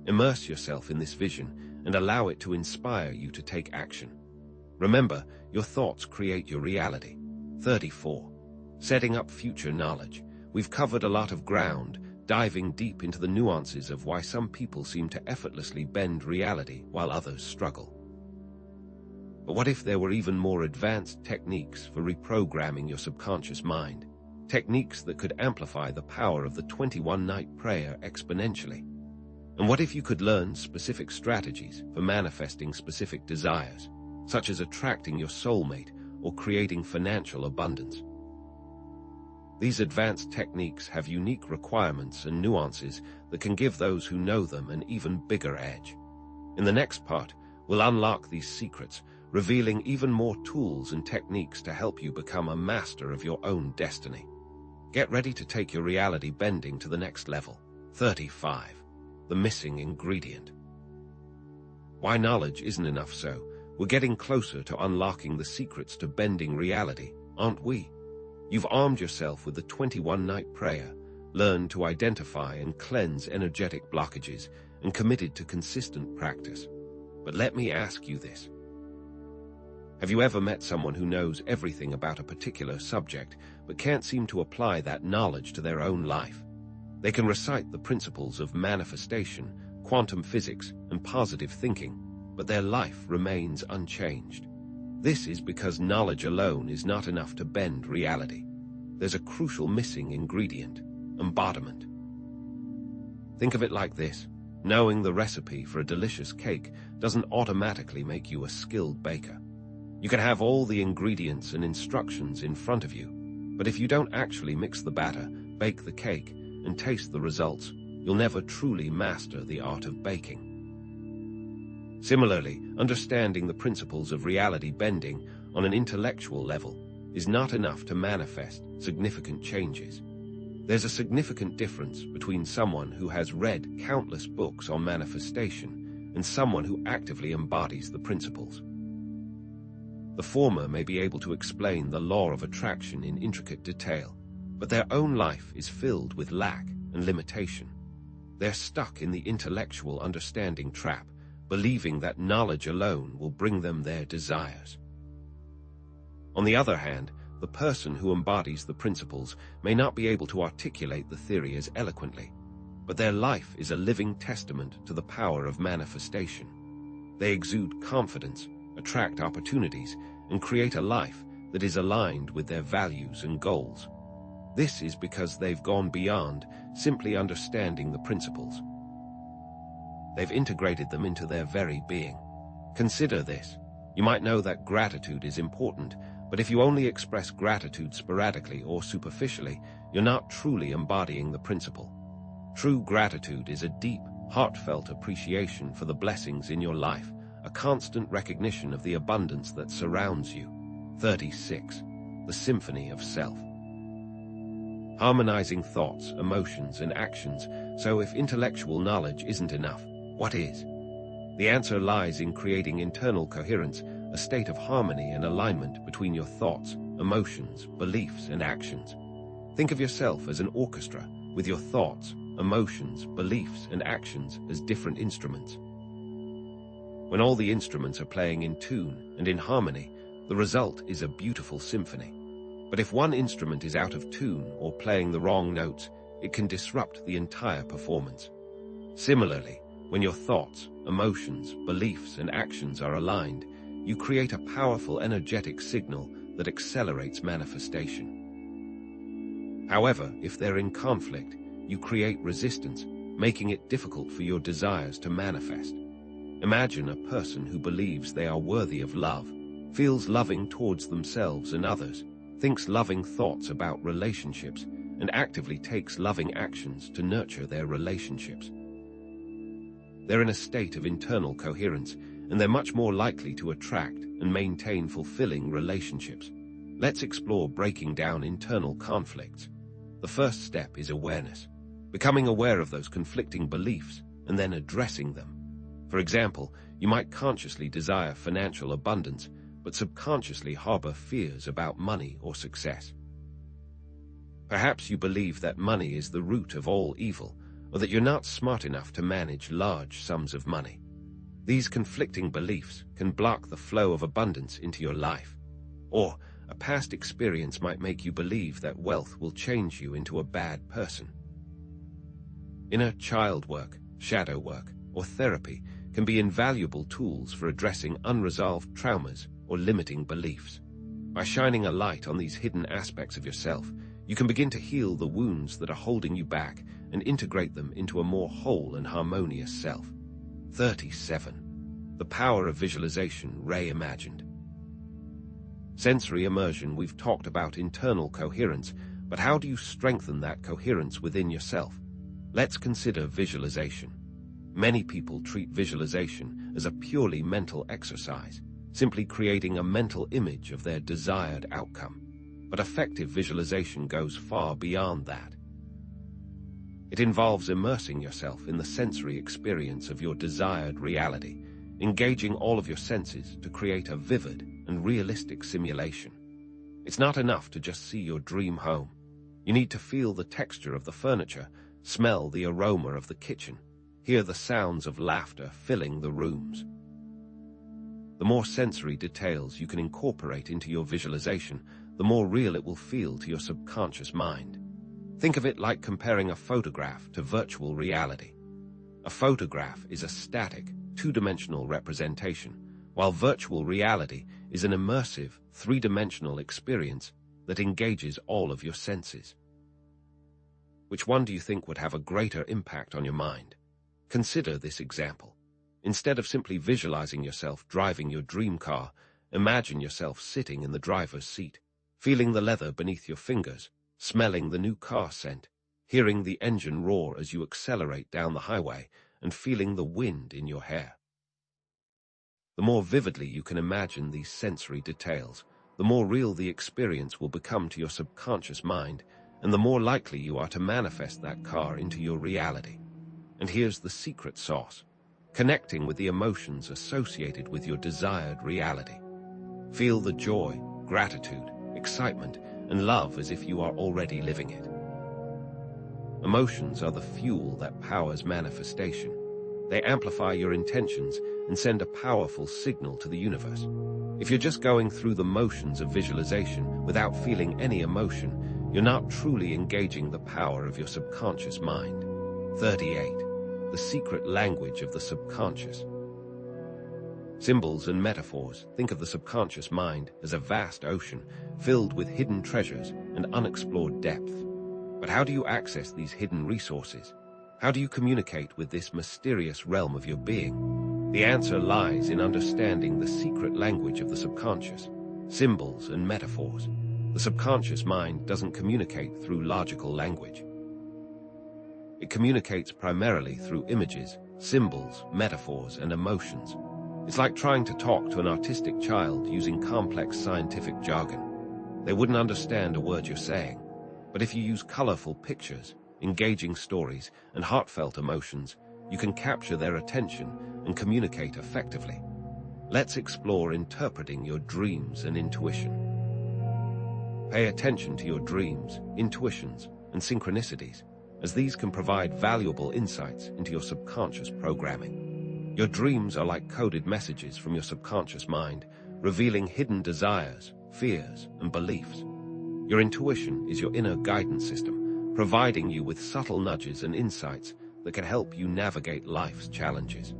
Immerse yourself in this vision and allow it to inspire you to take action. Remember, your thoughts create your reality. 34. Setting up future knowledge. We've covered a lot of ground, diving deep into the nuances of why some people seem to effortlessly bend reality while others struggle. But what if there were even more advanced techniques for reprogramming your subconscious mind? Techniques that could amplify the power of the 21-night prayer exponentially. And what if you could learn specific strategies for manifesting specific desires, such as attracting your soulmate or creating financial abundance? These advanced techniques have unique requirements and nuances that can give those who know them an even bigger edge. In the next part, we'll unlock these secrets, revealing even more tools and techniques to help you become a master of your own destiny. Get ready to take your reality bending to the next level. 35. The missing ingredient. Why knowledge isn't enough so? We're getting closer to unlocking the secrets to bending reality, aren't we? You've armed yourself with the 21-night prayer, learned to identify and cleanse energetic blockages, and committed to consistent practice. But let me ask you this. Have you ever met someone who knows everything about a particular subject, but can't seem to apply that knowledge to their own life? They can recite the principles of manifestation, quantum physics, and positive thinking, but their life remains unchanged. This is because knowledge alone is not enough to bend reality. There's a crucial missing ingredient: embodiment. Think of it like this. Knowing the recipe for a delicious cake doesn't automatically make you a skilled baker. You can have all the ingredients and instructions in front of you, but if you don't actually mix the batter, bake the cake, and taste the results, you'll never truly master the art of baking. Similarly, understanding the principles of reality bending on an intellectual level is not enough to manifest significant changes. There's a significant difference between someone who has read countless books on manifestation and someone who actively embodies the principles. The former may be able to explain the law of attraction in intricate detail, but their own life is filled with lack and limitation. They're stuck in the intellectual understanding trap, believing that knowledge alone will bring them their desires. On the other hand, the person who embodies the principles may not be able to articulate the theory as eloquently, but their life is a living testament to the power of manifestation. They exude confidence, attract opportunities, and create a life that is aligned with their values and goals. This is because they've gone beyond simply understanding the principles. They've integrated them into their very being. Consider this. You might know that gratitude is important, but if you only express gratitude sporadically or superficially, you're not truly embodying the principle. True gratitude is a deep, heartfelt appreciation for the blessings in your life, a constant recognition of the abundance that surrounds you. 36. The symphony of self. Harmonizing thoughts, emotions, and actions. So if intellectual knowledge isn't enough, what is? The answer lies in creating internal coherence, a state of harmony and alignment between your thoughts, emotions, beliefs, and actions. Think of yourself as an orchestra, with your thoughts, emotions, beliefs, and actions as different instruments. When all the instruments are playing in tune and in harmony, the result is a beautiful symphony. But if one instrument is out of tune or playing the wrong notes, it can disrupt the entire performance. Similarly, when your thoughts, emotions, beliefs, and actions are aligned, you create a powerful energetic signal that accelerates manifestation. However, if they're in conflict, you create resistance, making it difficult for your desires to manifest. Imagine a person who believes they are worthy of love, feels loving towards themselves and others, thinks loving thoughts about relationships, and actively takes loving actions to nurture their relationships. They're in a state of internal coherence, and they're much more likely to attract and maintain fulfilling relationships. Let's explore breaking down internal conflicts. The first step is awareness, becoming aware of those conflicting beliefs and then addressing them. For example, you might consciously desire financial abundance, but subconsciously harbor fears about money or success. Perhaps you believe that money is the root of all evil, or that you're not smart enough to manage large sums of money. These conflicting beliefs can block the flow of abundance into your life. Or a past experience might make you believe that wealth will change you into a bad person. Inner child work, shadow work, or therapy can be invaluable tools for addressing unresolved traumas or limiting beliefs. By shining a light on these hidden aspects of yourself, you can begin to heal the wounds that are holding you back and integrate them into a more whole and harmonious self. 37. The power of visualization reimagined. Sensory immersion. We've talked about internal coherence, but how do you strengthen that coherence within yourself? Let's consider visualization. Many people treat visualization as a purely mental exercise, simply creating a mental image of their desired outcome. But effective visualization goes far beyond that. It involves immersing yourself in the sensory experience of your desired reality, engaging all of your senses to create a vivid and realistic simulation. It's not enough to just see your dream home. You need to feel the texture of the furniture, smell the aroma of the kitchen, hear the sounds of laughter filling the rooms. The more sensory details you can incorporate into your visualization, the more real it will feel to your subconscious mind. Think of it like comparing a photograph to virtual reality. A photograph is a static, two-dimensional representation, while virtual reality is an immersive, three-dimensional experience that engages all of your senses. Which one do you think would have a greater impact on your mind? Consider this example. Instead of simply visualizing yourself driving your dream car, imagine yourself sitting in the driver's seat, feeling the leather beneath your fingers, smelling the new car scent, hearing the engine roar as you accelerate down the highway, and feeling the wind in your hair. The more vividly you can imagine these sensory details, the more real the experience will become to your subconscious mind, and the more likely you are to manifest that car into your reality. And here's the secret sauce: connecting with the emotions associated with your desired reality. Feel the joy, gratitude, excitement, and love as if you are already living it. Emotions are the fuel that powers manifestation. They amplify your intentions and send a powerful signal to the universe. If you're just going through the motions of visualization without feeling any emotion, you're not truly engaging the power of your subconscious mind. 38. The secret language of the subconscious. Symbols and metaphors. Think of the subconscious mind as a vast ocean filled with hidden treasures and unexplored depth. But how do you access these hidden resources? How do you communicate with this mysterious realm of your being? The answer lies in understanding the secret language of the subconscious, symbols and metaphors. The subconscious mind doesn't communicate through logical language. It communicates primarily through images, symbols, metaphors, and emotions. It's like trying to talk to an artistic child using complex scientific jargon. They wouldn't understand a word you're saying. But if you use colorful pictures, engaging stories, and heartfelt emotions, you can capture their attention and communicate effectively. Let's explore interpreting your dreams and intuition. Pay attention to your dreams, intuitions, and synchronicities, as these can provide valuable insights into your subconscious programming. Your dreams are like coded messages from your subconscious mind, revealing hidden desires, fears, and beliefs. Your intuition is your inner guidance system, providing you with subtle nudges and insights that can help you navigate life's challenges.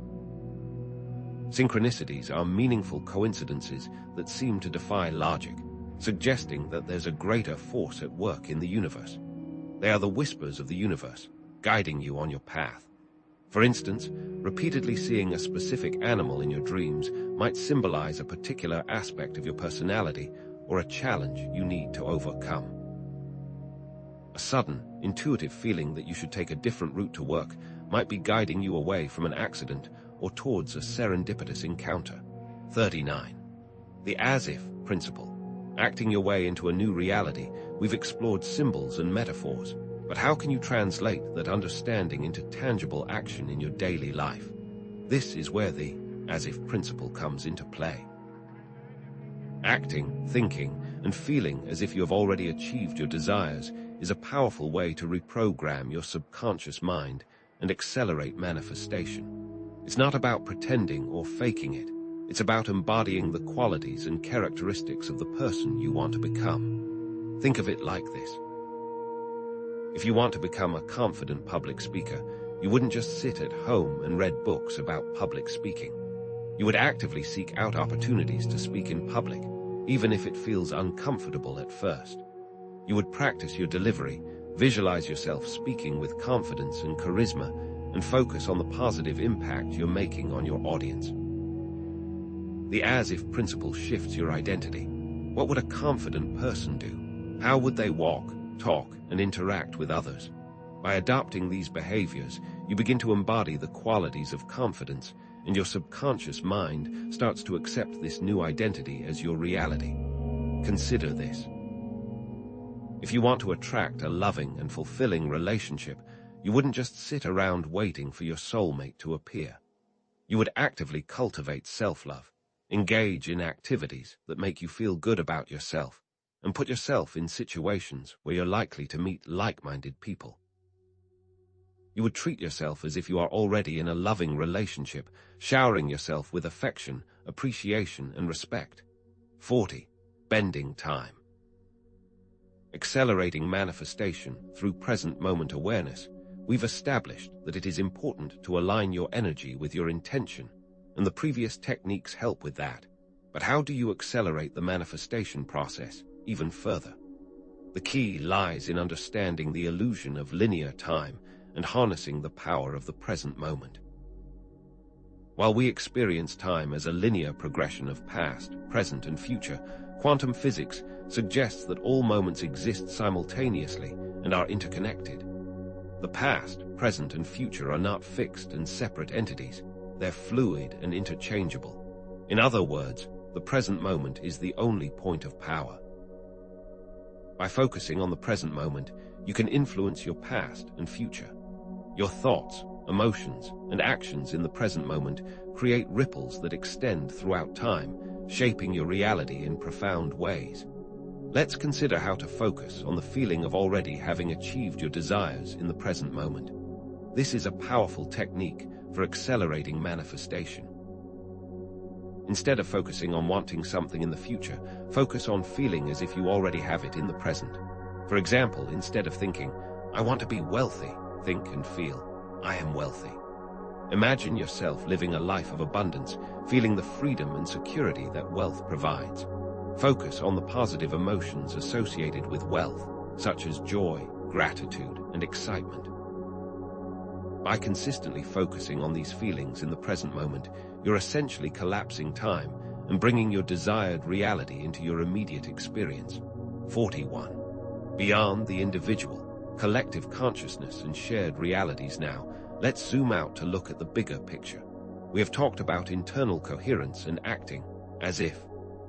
Synchronicities are meaningful coincidences that seem to defy logic, suggesting that there's a greater force at work in the universe. They are the whispers of the universe, guiding you on your path. For instance, repeatedly seeing a specific animal in your dreams might symbolize a particular aspect of your personality or a challenge you need to overcome. A sudden, intuitive feeling that you should take a different route to work might be guiding you away from an accident or towards a serendipitous encounter. 39. The as-if principle. Acting your way into a new reality, we've explored symbols and metaphors, but how can you translate that understanding into tangible action in your daily life? This is where the as-if principle comes into play. Acting, thinking, and feeling as if you have already achieved your desires is a powerful way to reprogram your subconscious mind and accelerate manifestation. It's not about pretending or faking it. It's about embodying the qualities and characteristics of the person you want to become. Think of it like this. If you want to become a confident public speaker, you wouldn't just sit at home and read books about public speaking. You would actively seek out opportunities to speak in public, even if it feels uncomfortable at first. You would practice your delivery, visualize yourself speaking with confidence and charisma, and focus on the positive impact you're making on your audience. The as-if principle shifts your identity. What would a confident person do? How would they walk, talk, and interact with others? By adopting these behaviors, you begin to embody the qualities of confidence, and your subconscious mind starts to accept this new identity as your reality. Consider this. If you want to attract a loving and fulfilling relationship, you wouldn't just sit around waiting for your soulmate to appear. You would actively cultivate self-love, engage in activities that make you feel good about yourself, and put yourself in situations where you're likely to meet like-minded people. You would treat yourself as if you are already in a loving relationship, showering yourself with affection, appreciation, and respect. 40. Bending time. Accelerating manifestation through present moment awareness, we've established that it is important to align your energy with your intention, and the previous techniques help with that. But how do you accelerate the manifestation process even further? The key lies in understanding the illusion of linear time and harnessing the power of the present moment. While we experience time as a linear progression of past, present, and future, quantum physics suggests that all moments exist simultaneously and are interconnected. The past, present, and future are not fixed and separate entities. They're fluid and interchangeable. In other words, the present moment is the only point of power. By focusing on the present moment, you can influence your past and future. Your thoughts, emotions, and actions in the present moment create ripples that extend throughout time, shaping your reality in profound ways. Let's consider how to focus on the feeling of already having achieved your desires in the present moment. This is a powerful technique for accelerating manifestation. Instead of focusing on wanting something in the future, focus on feeling as if you already have it in the present. For example, instead of thinking, "I want to be wealthy," think and feel, "I am wealthy." Imagine yourself living a life of abundance, feeling the freedom and security that wealth provides. Focus on the positive emotions associated with wealth, such as joy, gratitude, and excitement. By consistently focusing on these feelings in the present moment, you're essentially collapsing time and bringing your desired reality into your immediate experience. 41. Beyond the individual, collective consciousness and shared realities now, let's zoom out to look at the bigger picture. We have talked about internal coherence and acting as if,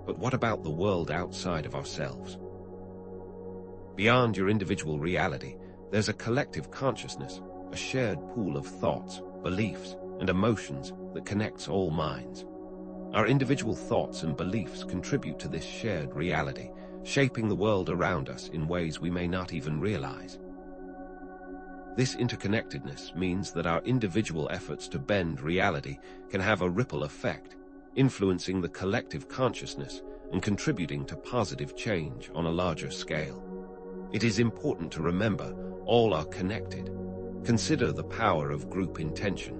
but what about the world outside of ourselves? Beyond your individual reality, there's a collective consciousness, a shared pool of thoughts, beliefs, and emotions that connects all minds. Our individual thoughts and beliefs contribute to this shared reality, shaping the world around us in ways we may not even realize. This interconnectedness means that our individual efforts to bend reality can have a ripple effect, influencing the collective consciousness and contributing to positive change on a larger scale. It is important to remember all are connected. Consider the power of group intention.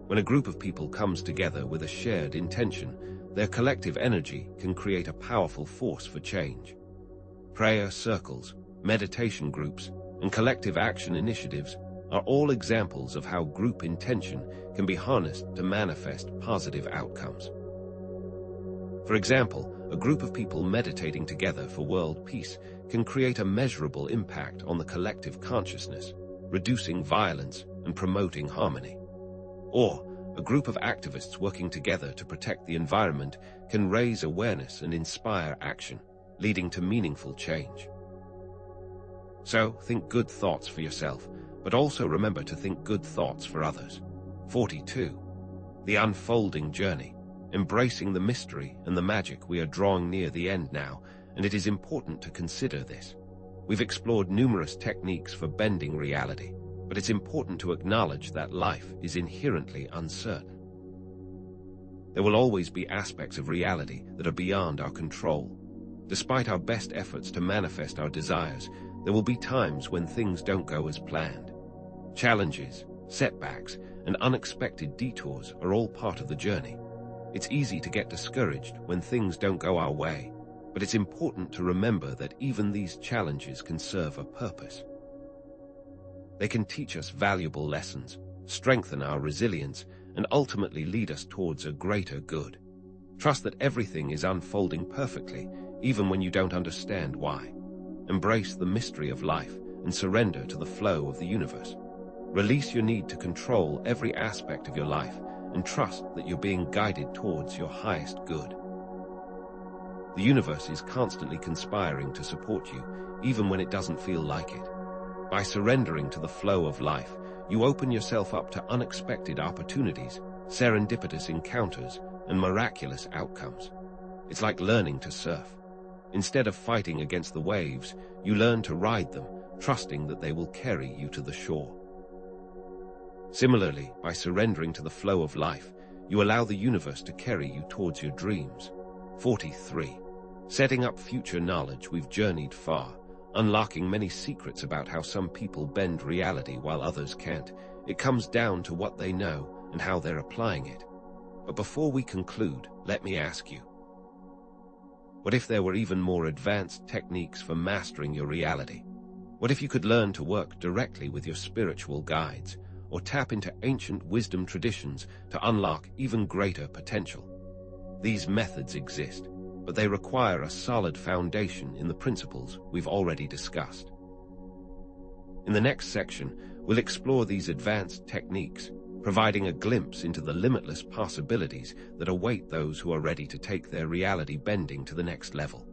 When a group of people comes together with a shared intention, their collective energy can create a powerful force for change. Prayer circles, meditation groups, and collective action initiatives are all examples of how group intention can be harnessed to manifest positive outcomes. For example, a group of people meditating together for world peace can create a measurable impact on the collective consciousness, reducing violence and promoting harmony. Or, a group of activists working together to protect the environment can raise awareness and inspire action, leading to meaningful change. So, think good thoughts for yourself, but also remember to think good thoughts for others. 42. The unfolding journey. Embracing the mystery and the magic. We are drawing near the end now, and it is important to consider this. We've explored numerous techniques for bending reality, but it's important to acknowledge that life is inherently uncertain. There will always be aspects of reality that are beyond our control. Despite our best efforts to manifest our desires, there will be times when things don't go as planned. Challenges, setbacks, and unexpected detours are all part of the journey. It's easy to get discouraged when things don't go our way, but it's important to remember that even these challenges can serve a purpose. They can teach us valuable lessons, strengthen our resilience, and ultimately lead us towards a greater good. Trust that everything is unfolding perfectly, even when you don't understand why. Embrace the mystery of life and surrender to the flow of the universe. Release your need to control every aspect of your life and trust that you're being guided towards your highest good. The universe is constantly conspiring to support you, even when it doesn't feel like it. By surrendering to the flow of life, you open yourself up to unexpected opportunities, serendipitous encounters, and miraculous outcomes. It's like learning to surf. Instead of fighting against the waves, you learn to ride them, trusting that they will carry you to the shore. Similarly, by surrendering to the flow of life, you allow the universe to carry you towards your dreams. 43. Setting up future knowledge. We've journeyed far, unlocking many secrets about how some people bend reality while others can't. It comes down to what they know and how they're applying it. But before we conclude, let me ask you, what if there were even more advanced techniques for mastering your reality? What if you could learn to work directly with your spiritual guides, or tap into ancient wisdom traditions to unlock even greater potential? These methods exist, but they require a solid foundation in the principles we've already discussed. In the next section, we'll explore these advanced techniques, providing a glimpse into the limitless possibilities that await those who are ready to take their reality bending to the next level.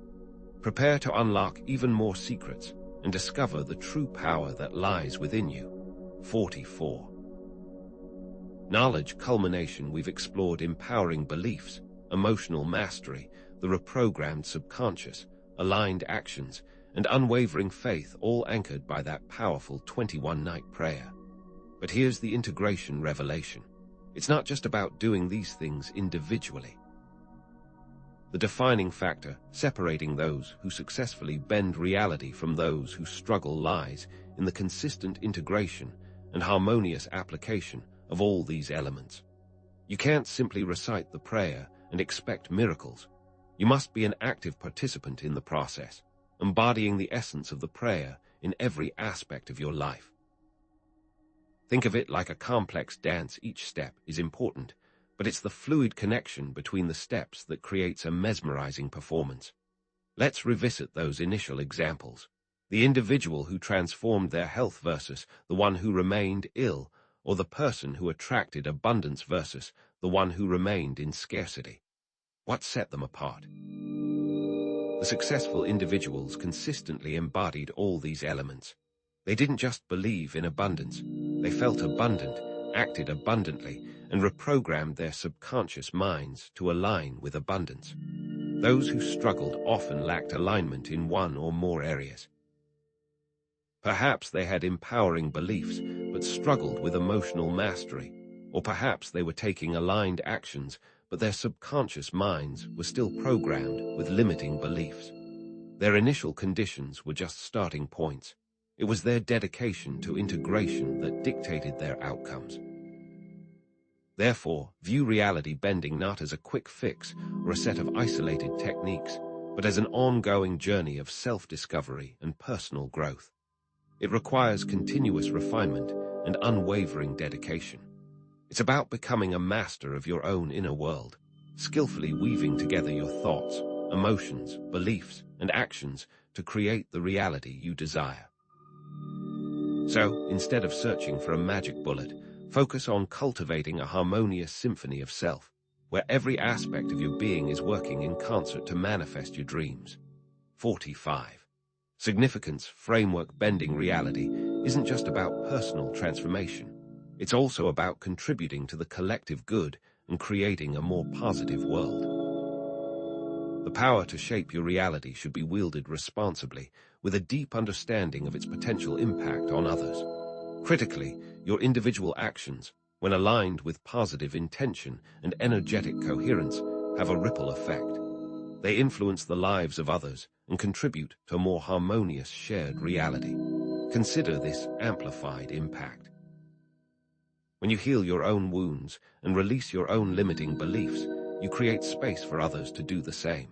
Prepare to unlock even more secrets and discover the true power that lies within you. 44. Knowledge culmination. We've explored empowering beliefs, emotional mastery, the reprogrammed subconscious, aligned actions, and unwavering faith, all anchored by that powerful 21-night prayer. But here's the integration revelation. It's not just about doing these things individually. The defining factor separating those who successfully bend reality from those who struggle lies in the consistent integration and harmonious application of all these elements. You can't simply recite the prayer and expect miracles. You must be an active participant in the process, embodying the essence of the prayer in every aspect of your life. Think of it like a complex dance. Each step is important, but it's the fluid connection between the steps that creates a mesmerizing performance. Let's revisit those initial examples. The individual who transformed their health versus the one who remained ill, or the person who attracted abundance versus the one who remained in scarcity? What set them apart? The successful individuals consistently embodied all these elements. They didn't just believe in abundance. They felt abundant, acted abundantly, and reprogrammed their subconscious minds to align with abundance. Those who struggled often lacked alignment in one or more areas. Perhaps they had empowering beliefs, but struggled with emotional mastery, or perhaps they were taking aligned actions, but their subconscious minds were still programmed with limiting beliefs. Their initial conditions were just starting points. It was their dedication to integration that dictated their outcomes. Therefore, view reality bending not as a quick fix or a set of isolated techniques, but as an ongoing journey of self-discovery and personal growth. It requires continuous refinement and unwavering dedication. It's about becoming a master of your own inner world, skillfully weaving together your thoughts, emotions, beliefs, and actions to create the reality you desire. So, instead of searching for a magic bullet, focus on cultivating a harmonious symphony of self, where every aspect of your being is working in concert to manifest your dreams. 45. Significance framework bending reality isn't just about personal transformation. It's also about contributing to the collective good and creating a more positive world. The power to shape your reality should be wielded responsibly, with a deep understanding of its potential impact on others. Critically, your individual actions, when aligned with positive intention and energetic coherence, have a ripple effect. They influence the lives of others and contribute to a more harmonious shared reality. Consider this amplified impact. When you heal your own wounds and release your own limiting beliefs, you create space for others to do the same.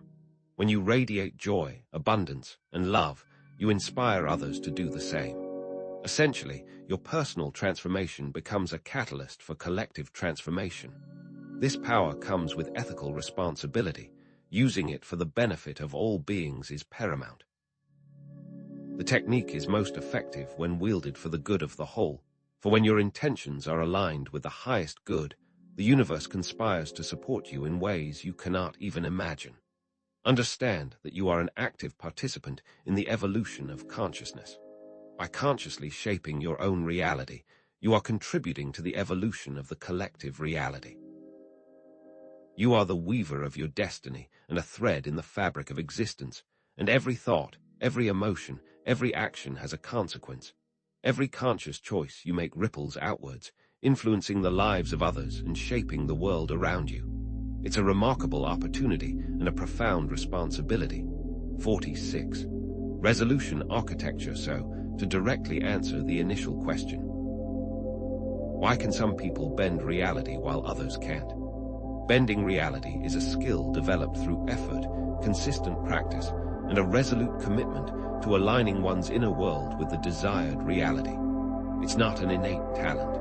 When you radiate joy, abundance, and love, you inspire others to do the same. Essentially, your personal transformation becomes a catalyst for collective transformation. This power comes with ethical responsibility. Using it for the benefit of all beings is paramount. The technique is most effective when wielded for the good of the whole, for when your intentions are aligned with the highest good, the universe conspires to support you in ways you cannot even imagine. Understand that you are an active participant in the evolution of consciousness. By consciously shaping your own reality, you are contributing to the evolution of the collective reality. You are the weaver of your destiny and a thread in the fabric of existence, and every thought, every emotion, every action has a consequence. Every conscious choice you make ripples outwards, influencing the lives of others and shaping the world around you. It's a remarkable opportunity and a profound responsibility. 46. Resolution architecture. So, to directly answer the initial question, why can some people bend reality while others can't? Bending reality is a skill developed through effort, consistent practice, and a resolute commitment to aligning one's inner world with the desired reality. It's not an innate talent.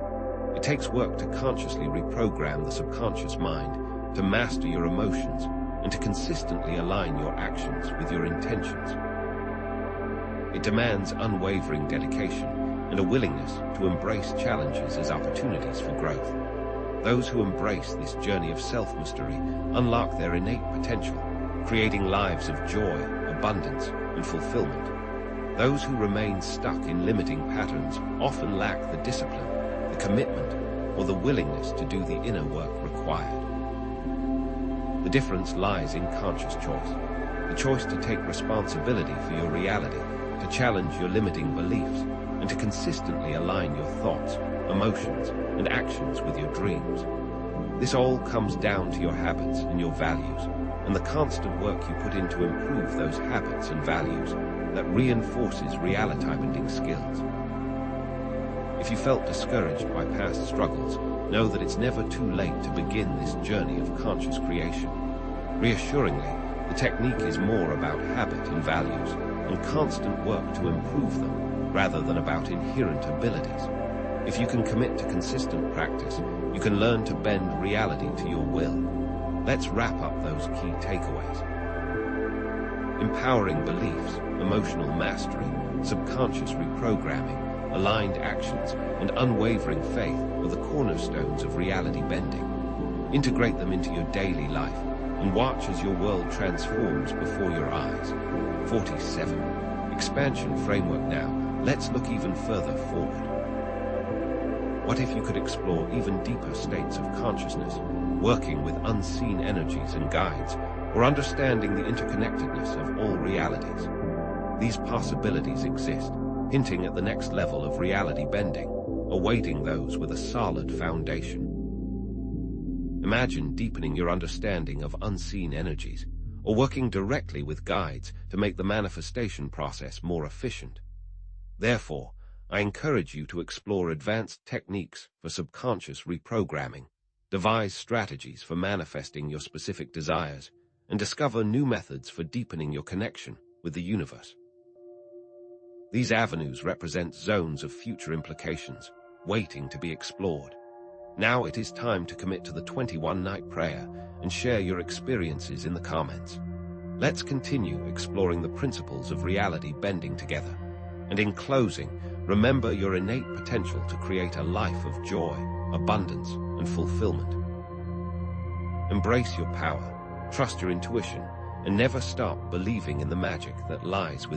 It takes work to consciously reprogram the subconscious mind, to master your emotions, and to consistently align your actions with your intentions. It demands unwavering dedication and a willingness to embrace challenges as opportunities for growth. Those who embrace this journey of self-mastery unlock their innate potential, creating lives of joy, abundance, and fulfillment. Those who remain stuck in limiting patterns often lack the discipline, the commitment, or the willingness to do the inner work required. The difference lies in conscious choice, the choice to take responsibility for your reality, to challenge your limiting beliefs, and to consistently align your thoughts, emotions, and actions with your dreams. This all comes down to your habits and your values, and the constant work you put in to improve those habits and values that reinforces reality-bending skills. If you felt discouraged by past struggles, know that it's never too late to begin this journey of conscious creation. Reassuringly, the technique is more about habit and values, and constant work to improve them, rather than about inherent abilities. If you can commit to consistent practice, you can learn to bend reality to your will. Let's wrap up those key takeaways. Empowering beliefs, emotional mastery, subconscious reprogramming, aligned actions, and unwavering faith are the cornerstones of reality bending. Integrate them into your daily life and watch as your world transforms before your eyes. 47. Expansion framework now. Let's look even further forward. What if you could explore even deeper states of consciousness, working with unseen energies and guides, or understanding the interconnectedness of all realities? These possibilities exist, hinting at the next level of reality bending, awaiting those with a solid foundation. Imagine deepening your understanding of unseen energies, or working directly with guides to make the manifestation process more efficient. Therefore, I encourage you to explore advanced techniques for subconscious reprogramming, devise strategies for manifesting your specific desires, and discover new methods for deepening your connection with the universe. These avenues represent zones of future implications, waiting to be explored. Now it is time to commit to the 21-night prayer and share your experiences in the comments. Let's continue exploring the principles of reality bending together. And in closing, remember your innate potential to create a life of joy, abundance, and fulfillment. Embrace your power, trust your intuition, and never stop believing in the magic that lies within.